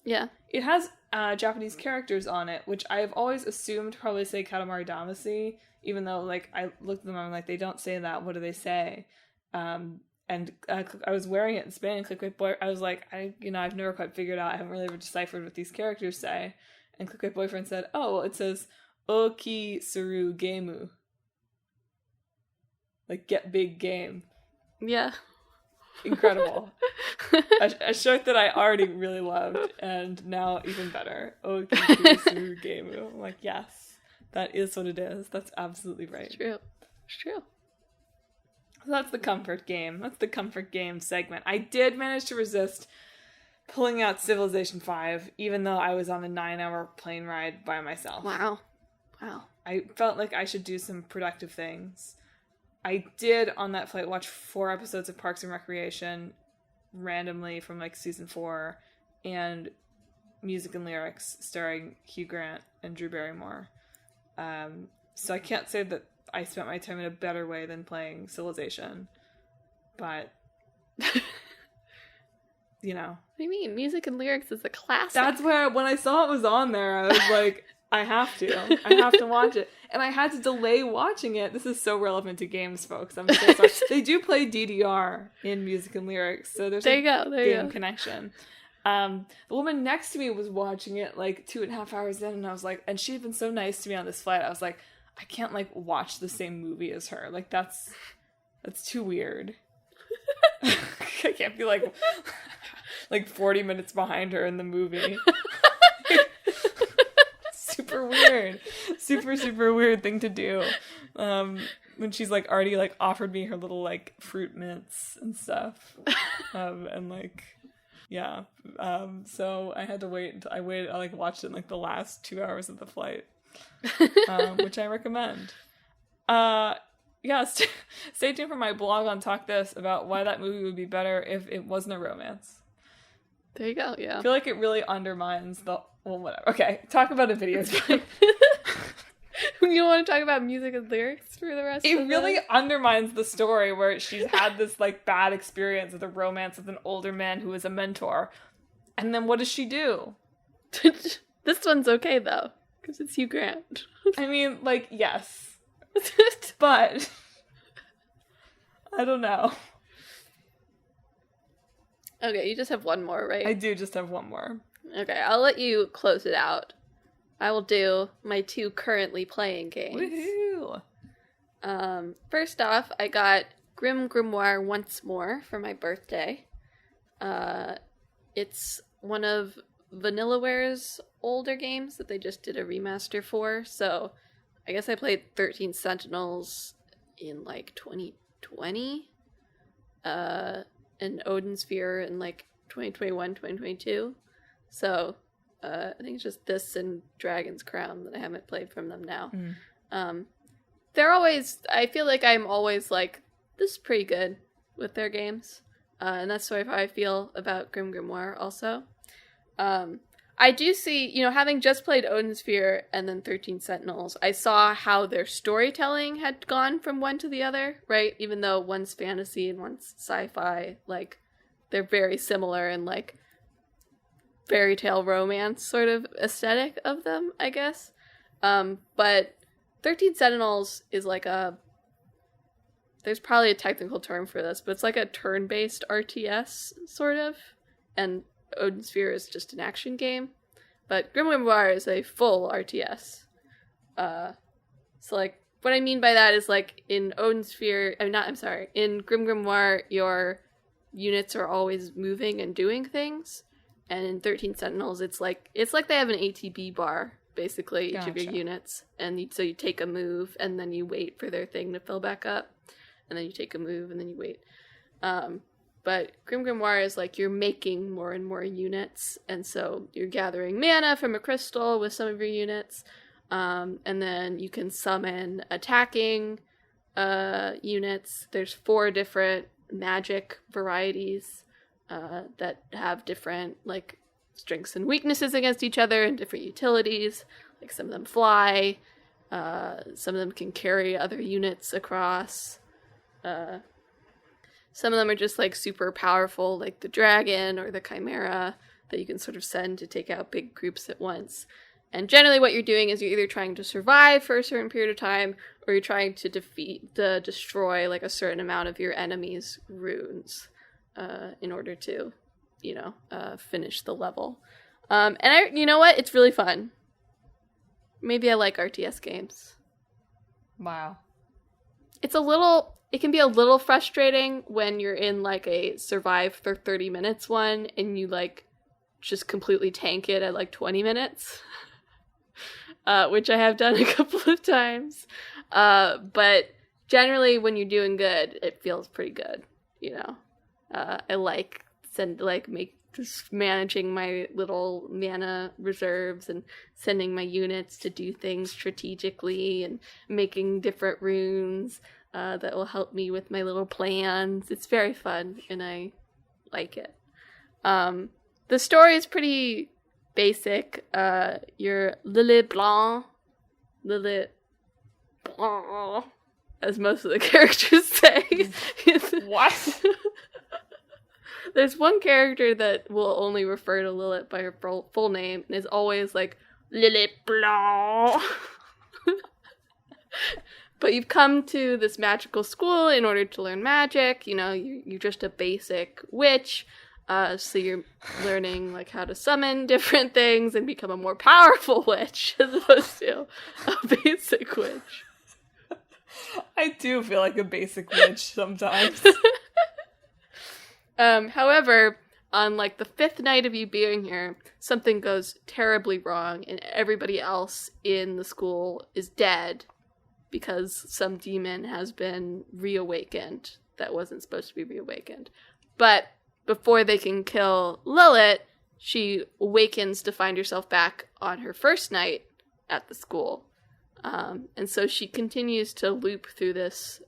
Yeah. It has Japanese characters on it, which I've always assumed probably say Katamari Damacy, even though like I looked at them and I'm like, they don't say that. What do they say? And I was wearing it in Spain and Click Boy. I was like, I've never quite figured out. I haven't really ever deciphered what these characters say. And Click Boyfriend said, oh, well, it says Oki Suru Gemu. Like get big game. Yeah. Incredible. a shirt that I already really loved, and now even better. Oki Suru Gemu. I'm like, yes, that is what it is. That's absolutely right. It's true. It's true. So that's the comfort game. That's the comfort game segment. I did manage to resist pulling out Civilization 5, even though I was on a 9-hour plane ride by myself. Wow. I felt like I should do some productive things. I did, on that flight, watch 4 episodes of Parks and Recreation randomly from, like, season 4, and Music and Lyrics starring Hugh Grant and Drew Barrymore. So I can't say that I spent my time in a better way than playing Civilization, but, you know. What do you mean? Music and Lyrics is a classic. That's where, when I saw it was on there, I was like, I have to watch it. And I had to delay watching it. This is so relevant to games, folks. I'm so sorry. They do play DDR in Music and Lyrics, so there's a game connection. The woman next to me was watching it like 2.5 hours in, and I was like, and she had been so nice to me on this flight. I was like, I can't like watch the same movie as her. Like that's too weird. I can't be like 40 minutes behind her in the movie. Super weird. Super weird thing to do. When she's like already like offered me her little like fruit mints and stuff. And like yeah. So I had to wait until I like watched it in like the last 2 hours of the flight. Which I recommend. Yeah, stay tuned for my blog on Talk This about why that movie would be better if it wasn't a romance. There you go, yeah. I feel like it really undermines well, whatever. Okay, talk about a video game. You want to talk about music and lyrics for the rest of it? It really undermines the story where she's had this, like, bad experience with a romance with an older man who is a mentor. And then what does she do? This one's okay, though, because it's Hugh Grant. I mean, like, yes. But I don't know. Okay, you just have one more, right? I do just have one more. Okay, I'll let you close it out. I will do my 2 currently playing games. Woohoo! First off, I got Grim Grimoire Once More for my birthday. It's one of Vanillaware's older games that they just did a remaster for, so I guess I played 13 Sentinels in, like, 2020, and Odin Sphere in, like, 2021, 2022. So I think it's just this and Dragon's Crown that I haven't played from them now. They're always, I feel like I'm always like, this is pretty good with their games. And that's sort of how I feel about Grim Grimoire also. I do see, having just played Odin Sphere and then 13 Sentinels, I saw how their storytelling had gone from one to the other, right? Even though one's fantasy and one's sci-fi, like, they're very similar in, like, fairy tale romance sort of aesthetic of them, I guess. But 13 Sentinels is like there's probably a technical term for this, but it's like a turn-based RTS, sort of. And Odin Sphere is just an action game. But Grim Grimoire is a full RTS. So, like, what I mean by that is, like, in Odin Sphere... in Grim Grimoire, your units are always moving and doing things. And in 13 Sentinels, it's like they have an ATB bar, basically, each of your units. And so you take a move, and then you wait for their thing to fill back up. And then you take a move, and then you wait. But Grim Grimoire is like you're making more and more units. And so you're gathering mana from a crystal with some of your units. And then you can summon attacking units. There's 4 different magic varieties that have different, like, strengths and weaknesses against each other and different utilities. Like, some of them fly. Some of them can carry other units across. Some of them are just, like, super powerful, like the dragon or the chimera that you can sort of send to take out big groups at once. And generally what you're doing is you're either trying to survive for a certain period of time, or you're trying to destroy, like, a certain amount of your enemy's runes in order to, finish the level. And you know what? It's really fun. Maybe I like RTS games. Wow. It can be a little frustrating when you're in, like, a survive for 30 minutes one and you, like, just completely tank it at, like, 20 minutes. Which I have done a couple of times. But generally when you're doing good, it feels pretty good, I like just managing my little mana reserves and sending my units to do things strategically and making different runes that will help me with my little plans. It's very fun, and I like it. The story is pretty basic. You're Lily Blanc, as most of the characters say. What? There's one character that will only refer to Lilith by her full name, and is always like, Lily Blanc. But you've come to this magical school in order to learn magic. You're just a basic witch. So you're learning, like, how to summon different things and become a more powerful witch as opposed to a basic witch. I do feel like a basic witch sometimes. However, on, like, the 5th night of you being here, something goes terribly wrong and everybody else in the school is dead because some demon has been reawakened that wasn't supposed to be reawakened. But before they can kill Lilith, she awakens to find herself back on her first night at the school. And so she continues to loop through this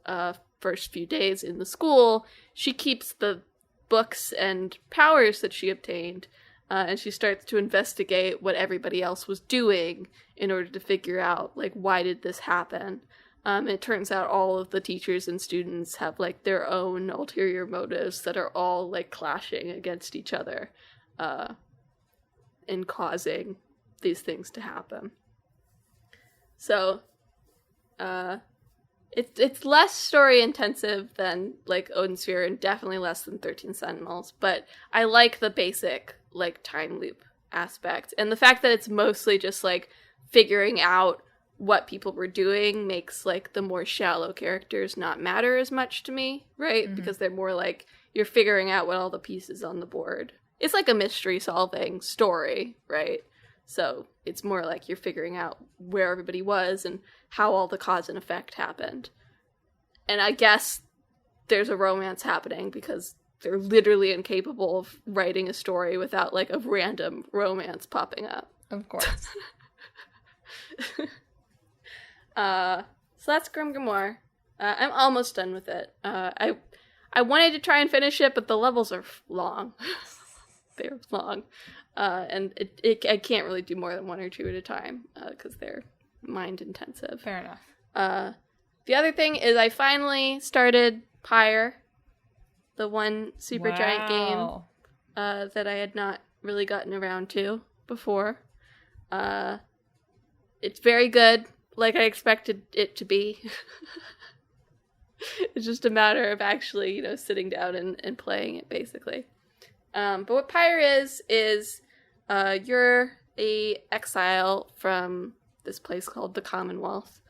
first few days in the school. She keeps the books and powers that she obtained, and she starts to investigate what everybody else was doing in order to figure out, like, why did this happen? It turns out all of the teachers and students have, like, their own ulterior motives that are all, like, clashing against each other and causing these things to happen. So, it's less story intensive than, like, Odin Sphere, and definitely less than 13 Sentinels, but I like the basic, like, time loop aspect. And the fact that it's mostly just, like, figuring out what people were doing makes, like, the more shallow characters not matter as much to me, right? Mm-hmm. Because they're more like, you're figuring out what all the pieces on the board. It's like a mystery solving story, right? So it's more like you're figuring out where everybody was and how all the cause and effect happened. And I guess there's a romance happening because they're literally incapable of writing a story without like a random romance popping up. Of course. So that's Grim Grimoire. I'm almost done with it. I wanted to try and finish it, but the levels are long. They're long. And I can't really do more than 1 or 2 at a time, because they're mind intensive. Fair enough. The other thing is I finally started Pyre, the one super giant game that I had not really gotten around to before. It's very good, like I expected it to be. It's just a matter of actually, sitting down and playing it, basically. But what Pyre is you're a exile from this place called the Commonwealth,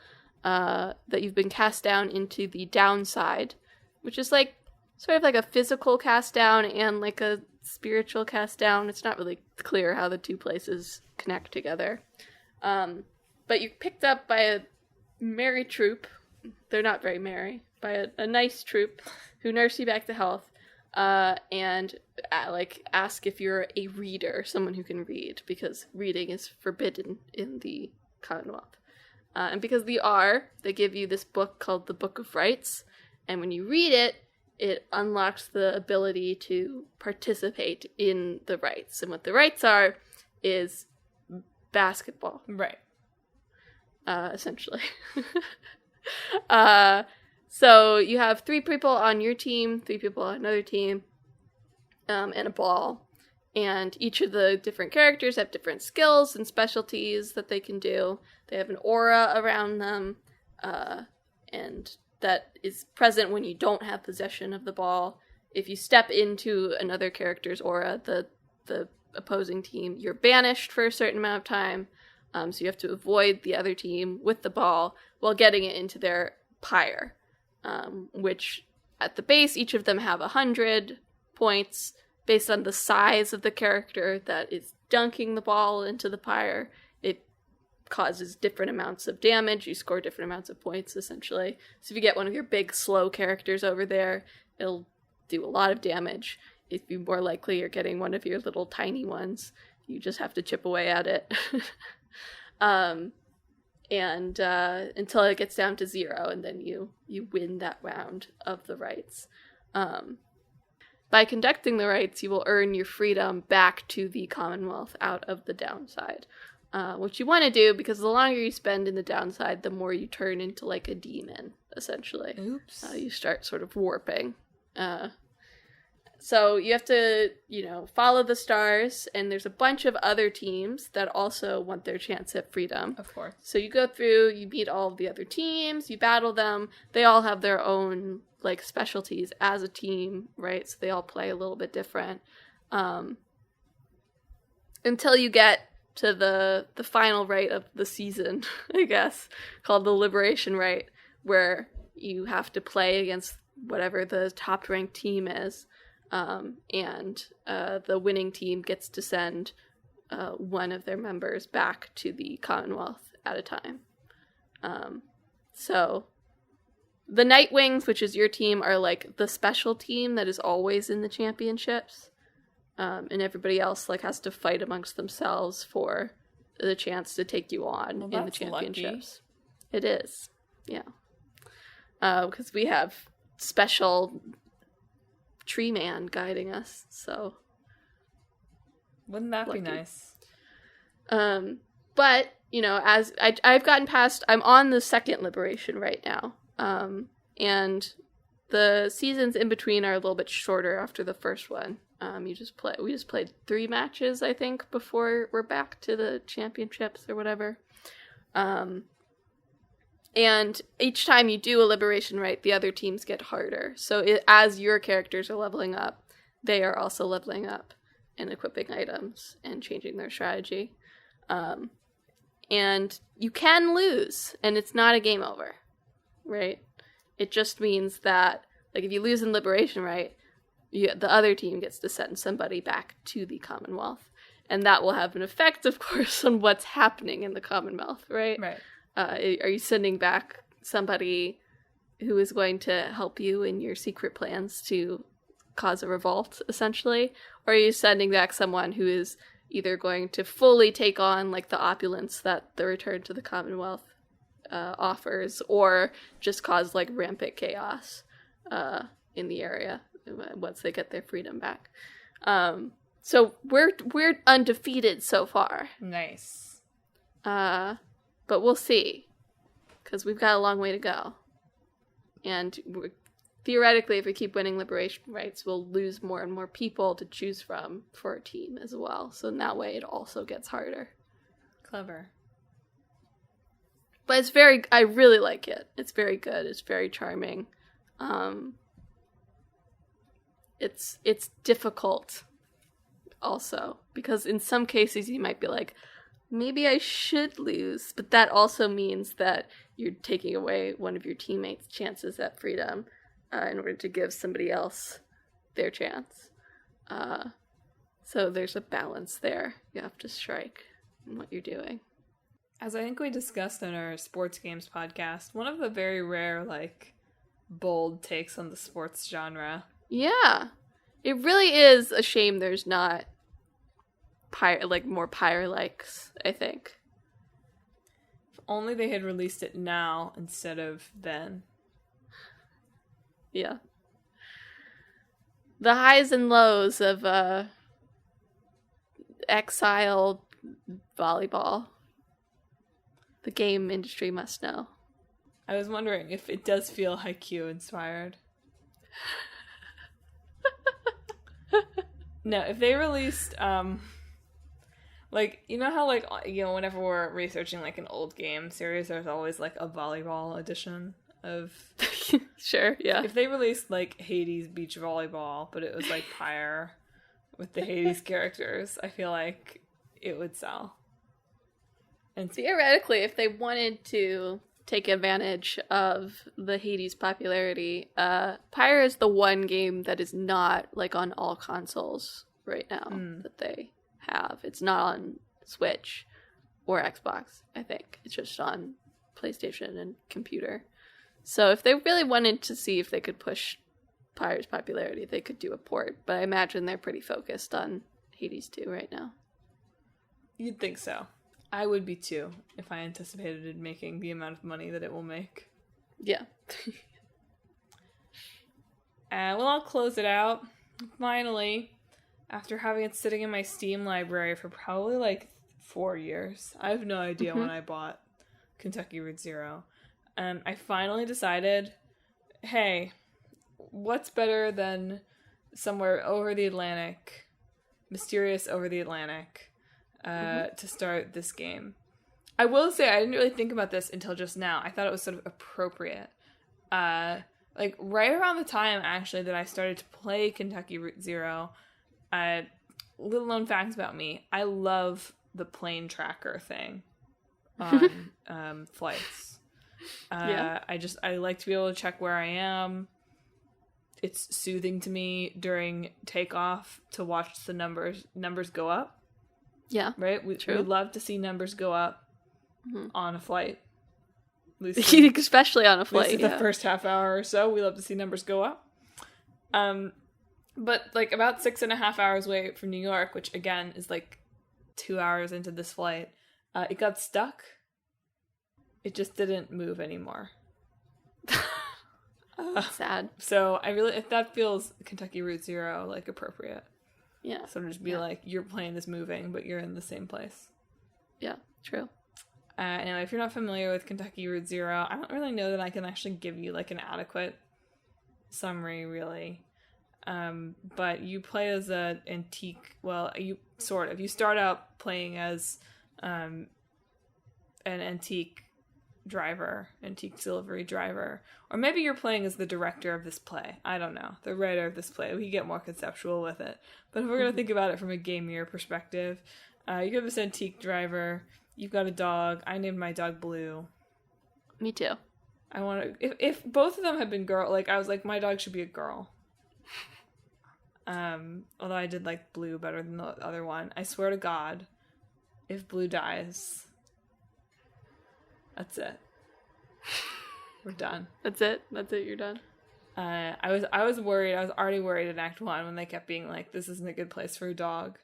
that you've been cast down into the downside, which is like sort of like a physical cast down and like a spiritual cast down. It's not really clear how the two places connect together. But you're picked up by a merry troop. They're not very merry. By a nice troop who nurse you back to health, and ask if you're a reader, someone who can read, because reading is forbidden in the Commonwealth. And because they give you this book called the Book of Rights, and when you read it, it unlocks the ability to participate in the rights. And what the rights are is basketball. Right. Essentially. So you have 3 people on your team, 3 people on another team, and a ball. And each of the different characters have different skills and specialties that they can do. They have an aura around them, and that is present when you don't have possession of the ball. If you step into another character's aura, the opposing team, you're banished for a certain amount of time. So you have to avoid the other team with the ball while getting it into their pyre, which at the base, each of them have 100 points based on the size of the character that is dunking the ball into the pyre. It causes different amounts of damage. You score different amounts of points, essentially. So if you get one of your big, slow characters over there, it'll do a lot of damage. If you're more likely you're getting one of your little tiny ones, you just have to chip away at it. Until it gets down to 0, and then you win that round of the rights. By conducting the rights, you will earn your freedom back to the Commonwealth out of the downside. Which you want to do, because the longer you spend in the downside, the more you turn into like a demon, essentially. Oops. You start sort of warping. So you have to, follow the stars, and there's a bunch of other teams that also want their chance at freedom. Of course. So you go through, you meet all of the other teams, you battle them. They all have their own, specialties as a team, right? So they all play a little bit different. Until you get to the final rite of the season, I guess, called the Liberation Rite, where you have to play against whatever the top-ranked team is. And the winning team gets to send one of their members back to the Commonwealth at a time. So the Nightwings, which is your team, are like the special team that is always in the championships. And everybody else has to fight amongst themselves for the chance to take you on in the championships. Lucky. It is, yeah. Because we have special tree man guiding us, so wouldn't that be nice? But as I've gotten past, I'm on the second Liberation right now, and the seasons in between are a little bit shorter after the first one. We just played 3 matches, I think, before we're back to the championships or whatever. And each time you do a liberation rite, the other teams get harder. So as your characters are leveling up, they are also leveling up and equipping items and changing their strategy. And you can lose, and it's not a game over, right? It just means that, if you lose in liberation rite, the other team gets to send somebody back to the Commonwealth. And that will have an effect, of course, on what's happening in the Commonwealth, right? Right. Are you sending back somebody who is going to help you in your secret plans to cause a revolt, essentially? Or are you sending back someone who is either going to fully take on, like, the opulence that the return to the Commonwealth offers, or just cause, like, rampant chaos in the area once they get their freedom back? So we're undefeated so far. Nice. But we'll see, because we've got a long way to go. And theoretically, if we keep winning liberation rights, we'll lose more and more people to choose from for our team as well. So in that way, it also gets harder. Clever. But I really like it. It's very good. It's very charming. It's difficult also, because in some cases you might be like, maybe I should lose, but that also means that you're taking away one of your teammates' chances at freedom in order to give somebody else their chance. So there's a balance there you have to strike in what you're doing. As I think we discussed in our sports games podcast, one of the very rare, like, bold takes on the sports genre. Yeah. It really is a shame there's not more Pyre-likes, I think. If only they had released it now instead of then. Yeah. The highs and lows of exile volleyball. The game industry must know. I was wondering if it does feel Haikyuu inspired. No, if they released, like, you know how, like, you know, whenever we're researching, like, an old game series, there's always, like, a volleyball edition of... Sure, yeah. If they released, like, Hades Beach Volleyball, but it was, like, Pyre with the Hades characters, I feel like it would sell. And theoretically, if they wanted to take advantage of the Hades popularity, Pyre is the one game that is not, like, on all consoles right now that they have. It's not on Switch or Xbox, I think. It's just on PlayStation and computer. So if they really wanted to see if they could push Pyre's popularity, they could do a port. But I imagine they're pretty focused on Hades 2 right now. You'd think so. I would be too, if I anticipated it making the amount of money that it will make. Yeah. Well, I'll close it out. Finally, after having it sitting in my Steam library for probably like 4 years. I have no idea when I bought Kentucky Route Zero. I finally decided, hey, what's better than somewhere over the Atlantic, mysterious over the Atlantic, to start this game. I will say I didn't really think about this until just now. I thought it was sort of appropriate. Like right around the time actually that I started to play Kentucky Route Zero, little known facts about me, I love the plane tracker thing on flights. I like to be able to check where I am. It's soothing to me during takeoff to watch the numbers go up. Yeah. Right? We love to see numbers go up on a flight. Especially on a flight. At least the first half hour or so, we love to see numbers go up. But like about 6.5 hours away from New York, which again is like 2 hours into this flight, it got stuck. It just didn't move anymore. Sad. So if that feels Kentucky Route Zero, like appropriate. Yeah. So just be like, your plane is moving, but you're in the same place. Yeah, true. Anyway, if you're not familiar with Kentucky Route Zero, I don't really know that I can actually give you like an adequate summary, really. But you play as an antique. Well, you start out playing as an antique delivery driver, or maybe you're playing as the director of this play. I don't know, the writer of this play. We can get more conceptual with it, but if we're gonna think about it from a gamier perspective, you're this antique driver. You've got a dog. I named my dog Blue. Me too. I want to. If both of them had been girl, like I was like, my dog should be a girl. Although I did like Blue better than the other one. I swear to God, if Blue dies, that's it. We're done. That's it? You're done? I was worried. I was already worried in Act 1 when they kept being like, this isn't a good place for a dog.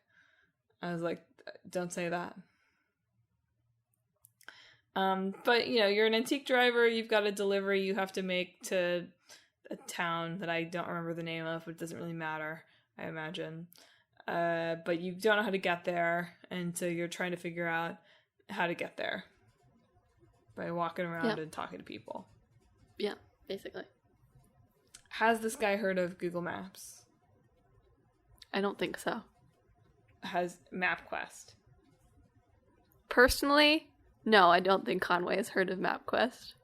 I was like, don't say that. But, you know, you're an antique driver. You've got a delivery you have to make to a town that I don't remember the name of, but it doesn't really matter, I imagine. But you don't know how to get there, and so you're trying to figure out how to get there by walking around and talking to people. Yeah, basically. Has this guy heard of Google Maps? I don't think so. Has MapQuest? Personally, no, I don't think Conway has heard of MapQuest.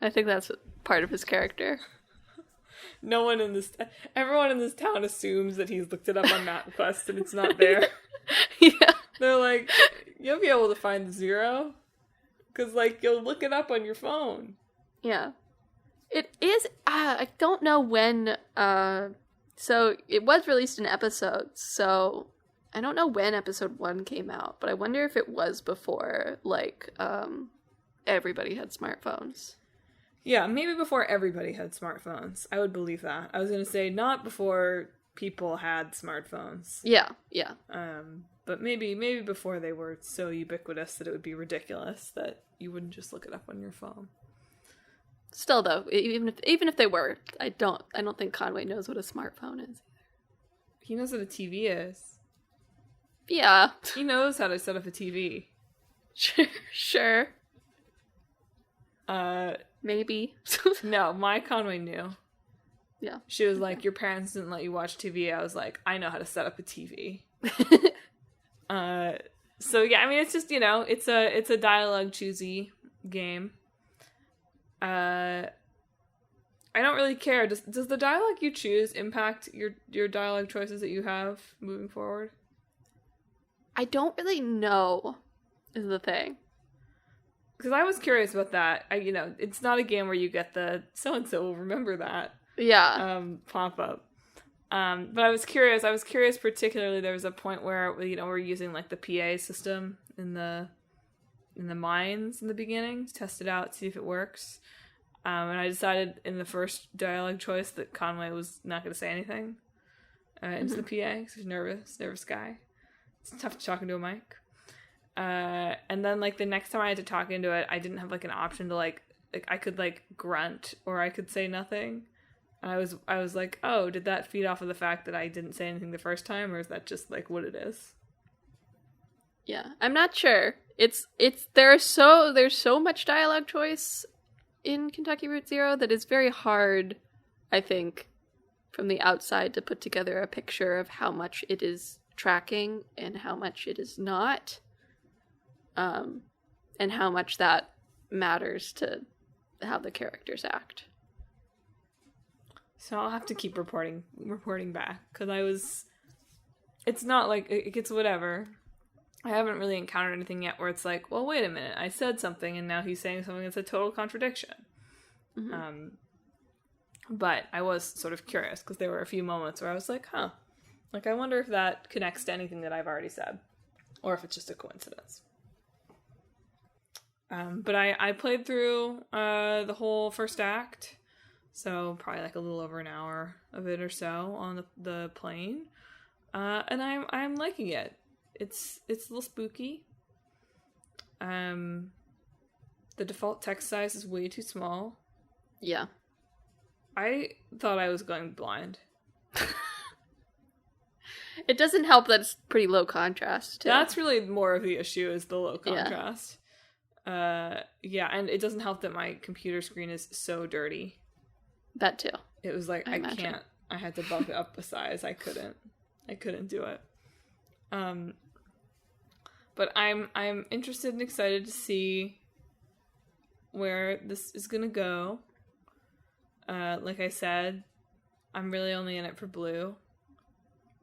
I think that's part of his character. Everyone in this town assumes that he's looked it up on MapQuest and it's not there. Yeah. They're like, you'll be able to find the 0. Because, like, you'll look it up on your phone. Yeah. It is, I don't know when, so it was released in episodes, so I don't know when episode 1 came out, but I wonder if it was before, like, everybody had smartphones. Yeah, maybe before everybody had smartphones. I would believe that. I was going to say not before people had smartphones. Yeah. But maybe before they were so ubiquitous that it would be ridiculous that you wouldn't just look it up on your phone. Still, though, even if they were, I don't think Conway knows what a smartphone is. He knows what a TV is. Yeah. He knows how to set up a TV. Sure. Maybe. No, my Conway knew. Yeah. She was like, your parents didn't let you watch TV. I was like, I know how to set up a TV. So yeah, I mean, it's just, you know, it's a dialogue choosy game. I don't really care. Does the dialogue you choose impact your dialogue choices that you have moving forward? I don't really know, is the thing. Because I was curious about that. It's not a game where you get the so-and-so will remember that. Yeah. Pop up. But I was curious. Particularly, there was a point where, you know, we're using like the PA system in the mines in the beginning to test it out, see if it works. And I decided in the first dialogue choice that Conway was not going to say anything into the PA because he's nervous guy. It's tough talking to a mic. And then like the next time I had to talk into it, I didn't have like an option to like I could like grunt or I could say nothing. And I was like, oh, did that feed off of the fact that I didn't say anything the first time, or is that just like what it is? Yeah, I'm not sure. There's so much dialogue choice in Kentucky Route Zero that is very hard, I think, from the outside to put together a picture of how much it is tracking and how much it is not, and how much that matters to how the characters act. So I'll have to keep reporting back because it's not like it gets whatever. I haven't really encountered anything yet where it's like, well, wait a minute, I said something and now he's saying something that's a total contradiction. Mm-hmm. But I was sort of curious because there were a few moments where I was like, huh, like I wonder if that connects to anything that I've already said or if it's just a coincidence. But I played through the whole first act, so probably like a little over an hour of it or so on the plane, and I'm liking it. It's a little spooky. The default text size is way too small. Yeah. I thought I was going blind. It doesn't help that it's pretty low contrast, too. That's really more of the issue, is the low contrast. Yeah, and it doesn't help that my computer screen is so dirty. That too. It was like, I can't. I had to bump it up a size. I couldn't do it. But I'm interested and excited to see where this is gonna go. Like I said, I'm really only in it for Blue.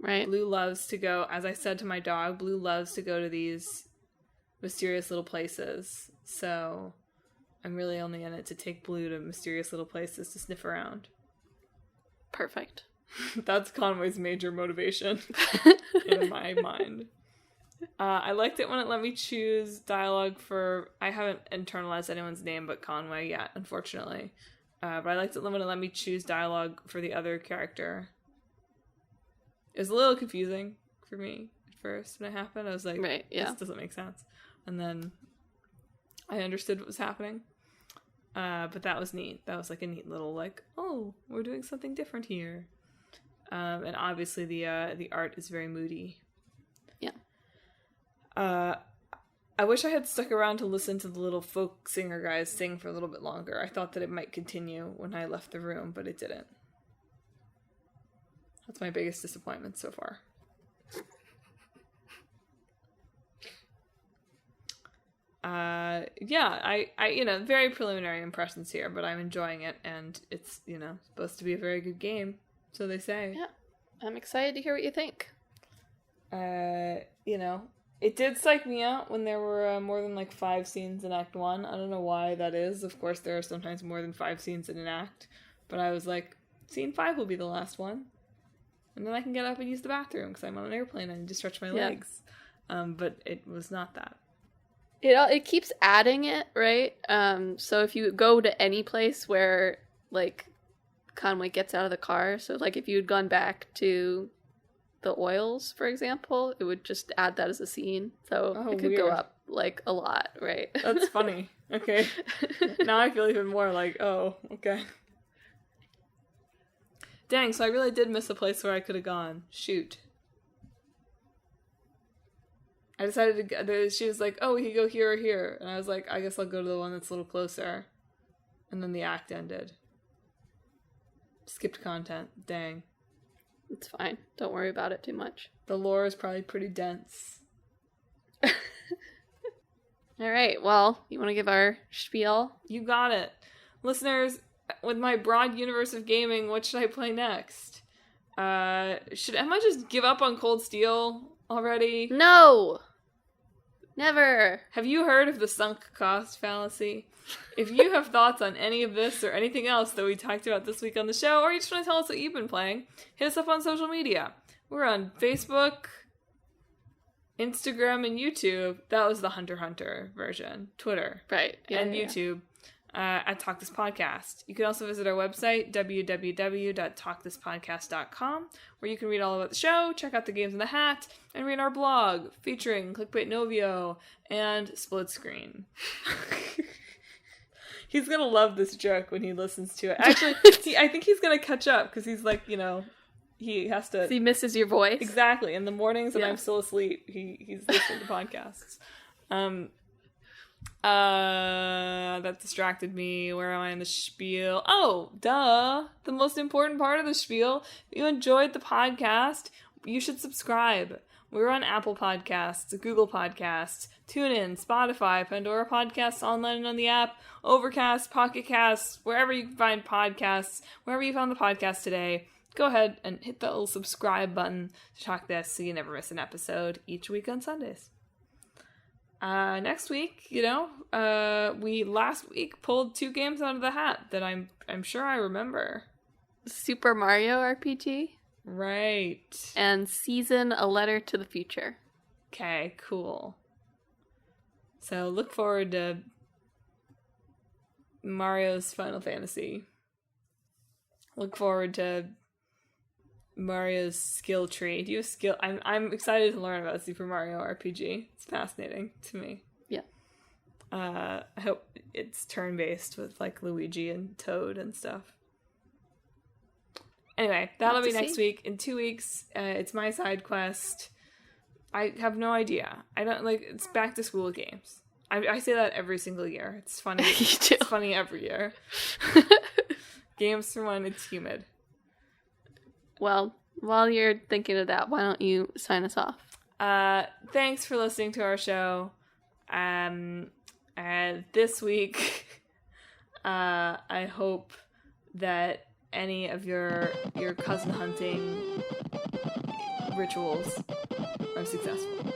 Right. Blue loves to go, as I said to my dog, Blue loves to go to these mysterious little places. So I'm really only in it to take Blue to mysterious little places to sniff around. Perfect. That's Conway's major motivation in my mind. I liked it when it let me choose dialogue for... I haven't internalized anyone's name but Conway yet, unfortunately. But I liked it when it let me choose dialogue for the other character. It was a little confusing for me at first when it happened. I was like, right, yeah. This doesn't make sense. And then I understood what was happening. But that was neat. That was like a neat little like, oh, we're doing something different here. And obviously the art is very moody. Yeah. I wish I had stuck around to listen to the little folk singer guys sing for a little bit longer. I thought that it might continue when I left the room, but it didn't. That's my biggest disappointment so far. Yeah, I very preliminary impressions here, but I'm enjoying it, and it's, supposed to be a very good game, so they say. Yeah, I'm excited to hear what you think. It did psych me out when there were more than, 5 scenes in Act 1. I don't know why that is. Of course, there are sometimes more than 5 scenes in an act, but I was like, scene 5 will be the last one, and then I can get up and use the bathroom, because I'm on an airplane and I need to stretch my legs. But it was not that. It keeps adding it, right? So if you go to any place where, Conway gets out of the car, so, if you had gone back to the oils, for example, it would just add that as a scene. So it could go up, a lot, right? That's funny. Okay. Now I feel even more like, oh, okay. Dang, so I really did miss a place where I could have gone. Shoot. I decided to she was like, oh, we could go here or here. And I was like, I guess I'll go to the one that's a little closer. And then the act ended. Skipped content. Dang. It's fine. Don't worry about it too much. The lore is probably pretty dense. All right. Well, you want to give our spiel? You got it. Listeners, with my broad universe of gaming, what should I play next? Should Emma just give up on Cold Steel already? No! Never. Have you heard of the sunk cost fallacy? If you have thoughts on any of this or anything else that we talked about this week on the show, or you just want to tell us what you've been playing, hit us up on social media. We're on Facebook, Instagram, and YouTube. That was the Hunter x Hunter version. Twitter. Right. Yeah, and YouTube. At Talk This Podcast. You can also visit our website, www.talkthispodcast.com, where you can read all about the show, check out the games in the hat, and read our blog featuring Clickbait Novio and Split Screen. He's gonna love this joke when he listens to it. Actually, I think he's gonna catch up because he's like, he has to. He misses your voice. Exactly. In the mornings when I'm still asleep, he's listening to podcasts. That distracted me. Where am I in the spiel? Oh, duh. The most important part of the spiel. If you enjoyed the podcast, you should subscribe. We're on Apple Podcasts, Google Podcasts, TuneIn, Spotify, Pandora Podcasts, online and on the app, Overcast, Pocket Casts, wherever you can find podcasts, wherever you found the podcast today. Go ahead and hit that little subscribe button to Talk This so you never miss an episode each week on Sundays. Next week, we last week pulled 2 games out of the hat that I'm sure I remember. Super Mario RPG. Right. And Season A Letter to the Future. Okay, cool. So look forward to Mario's Final Fantasy. Look forward to Mario's skill tree. Do you have skill? I'm excited to learn about Super Mario RPG. It's fascinating to me. Yeah. I hope it's turn-based with Luigi and Toad and stuff. Anyway, that'll be next week. In 2 weeks, it's my side quest. I have no idea. I don't it's back to school games. I say that every single year. It's funny. It's funny every year. Games for when it's humid. Well, while you're thinking of that, why don't you sign us off? Thanks for listening to our show. This week, I hope that any of your cousin hunting rituals are successful.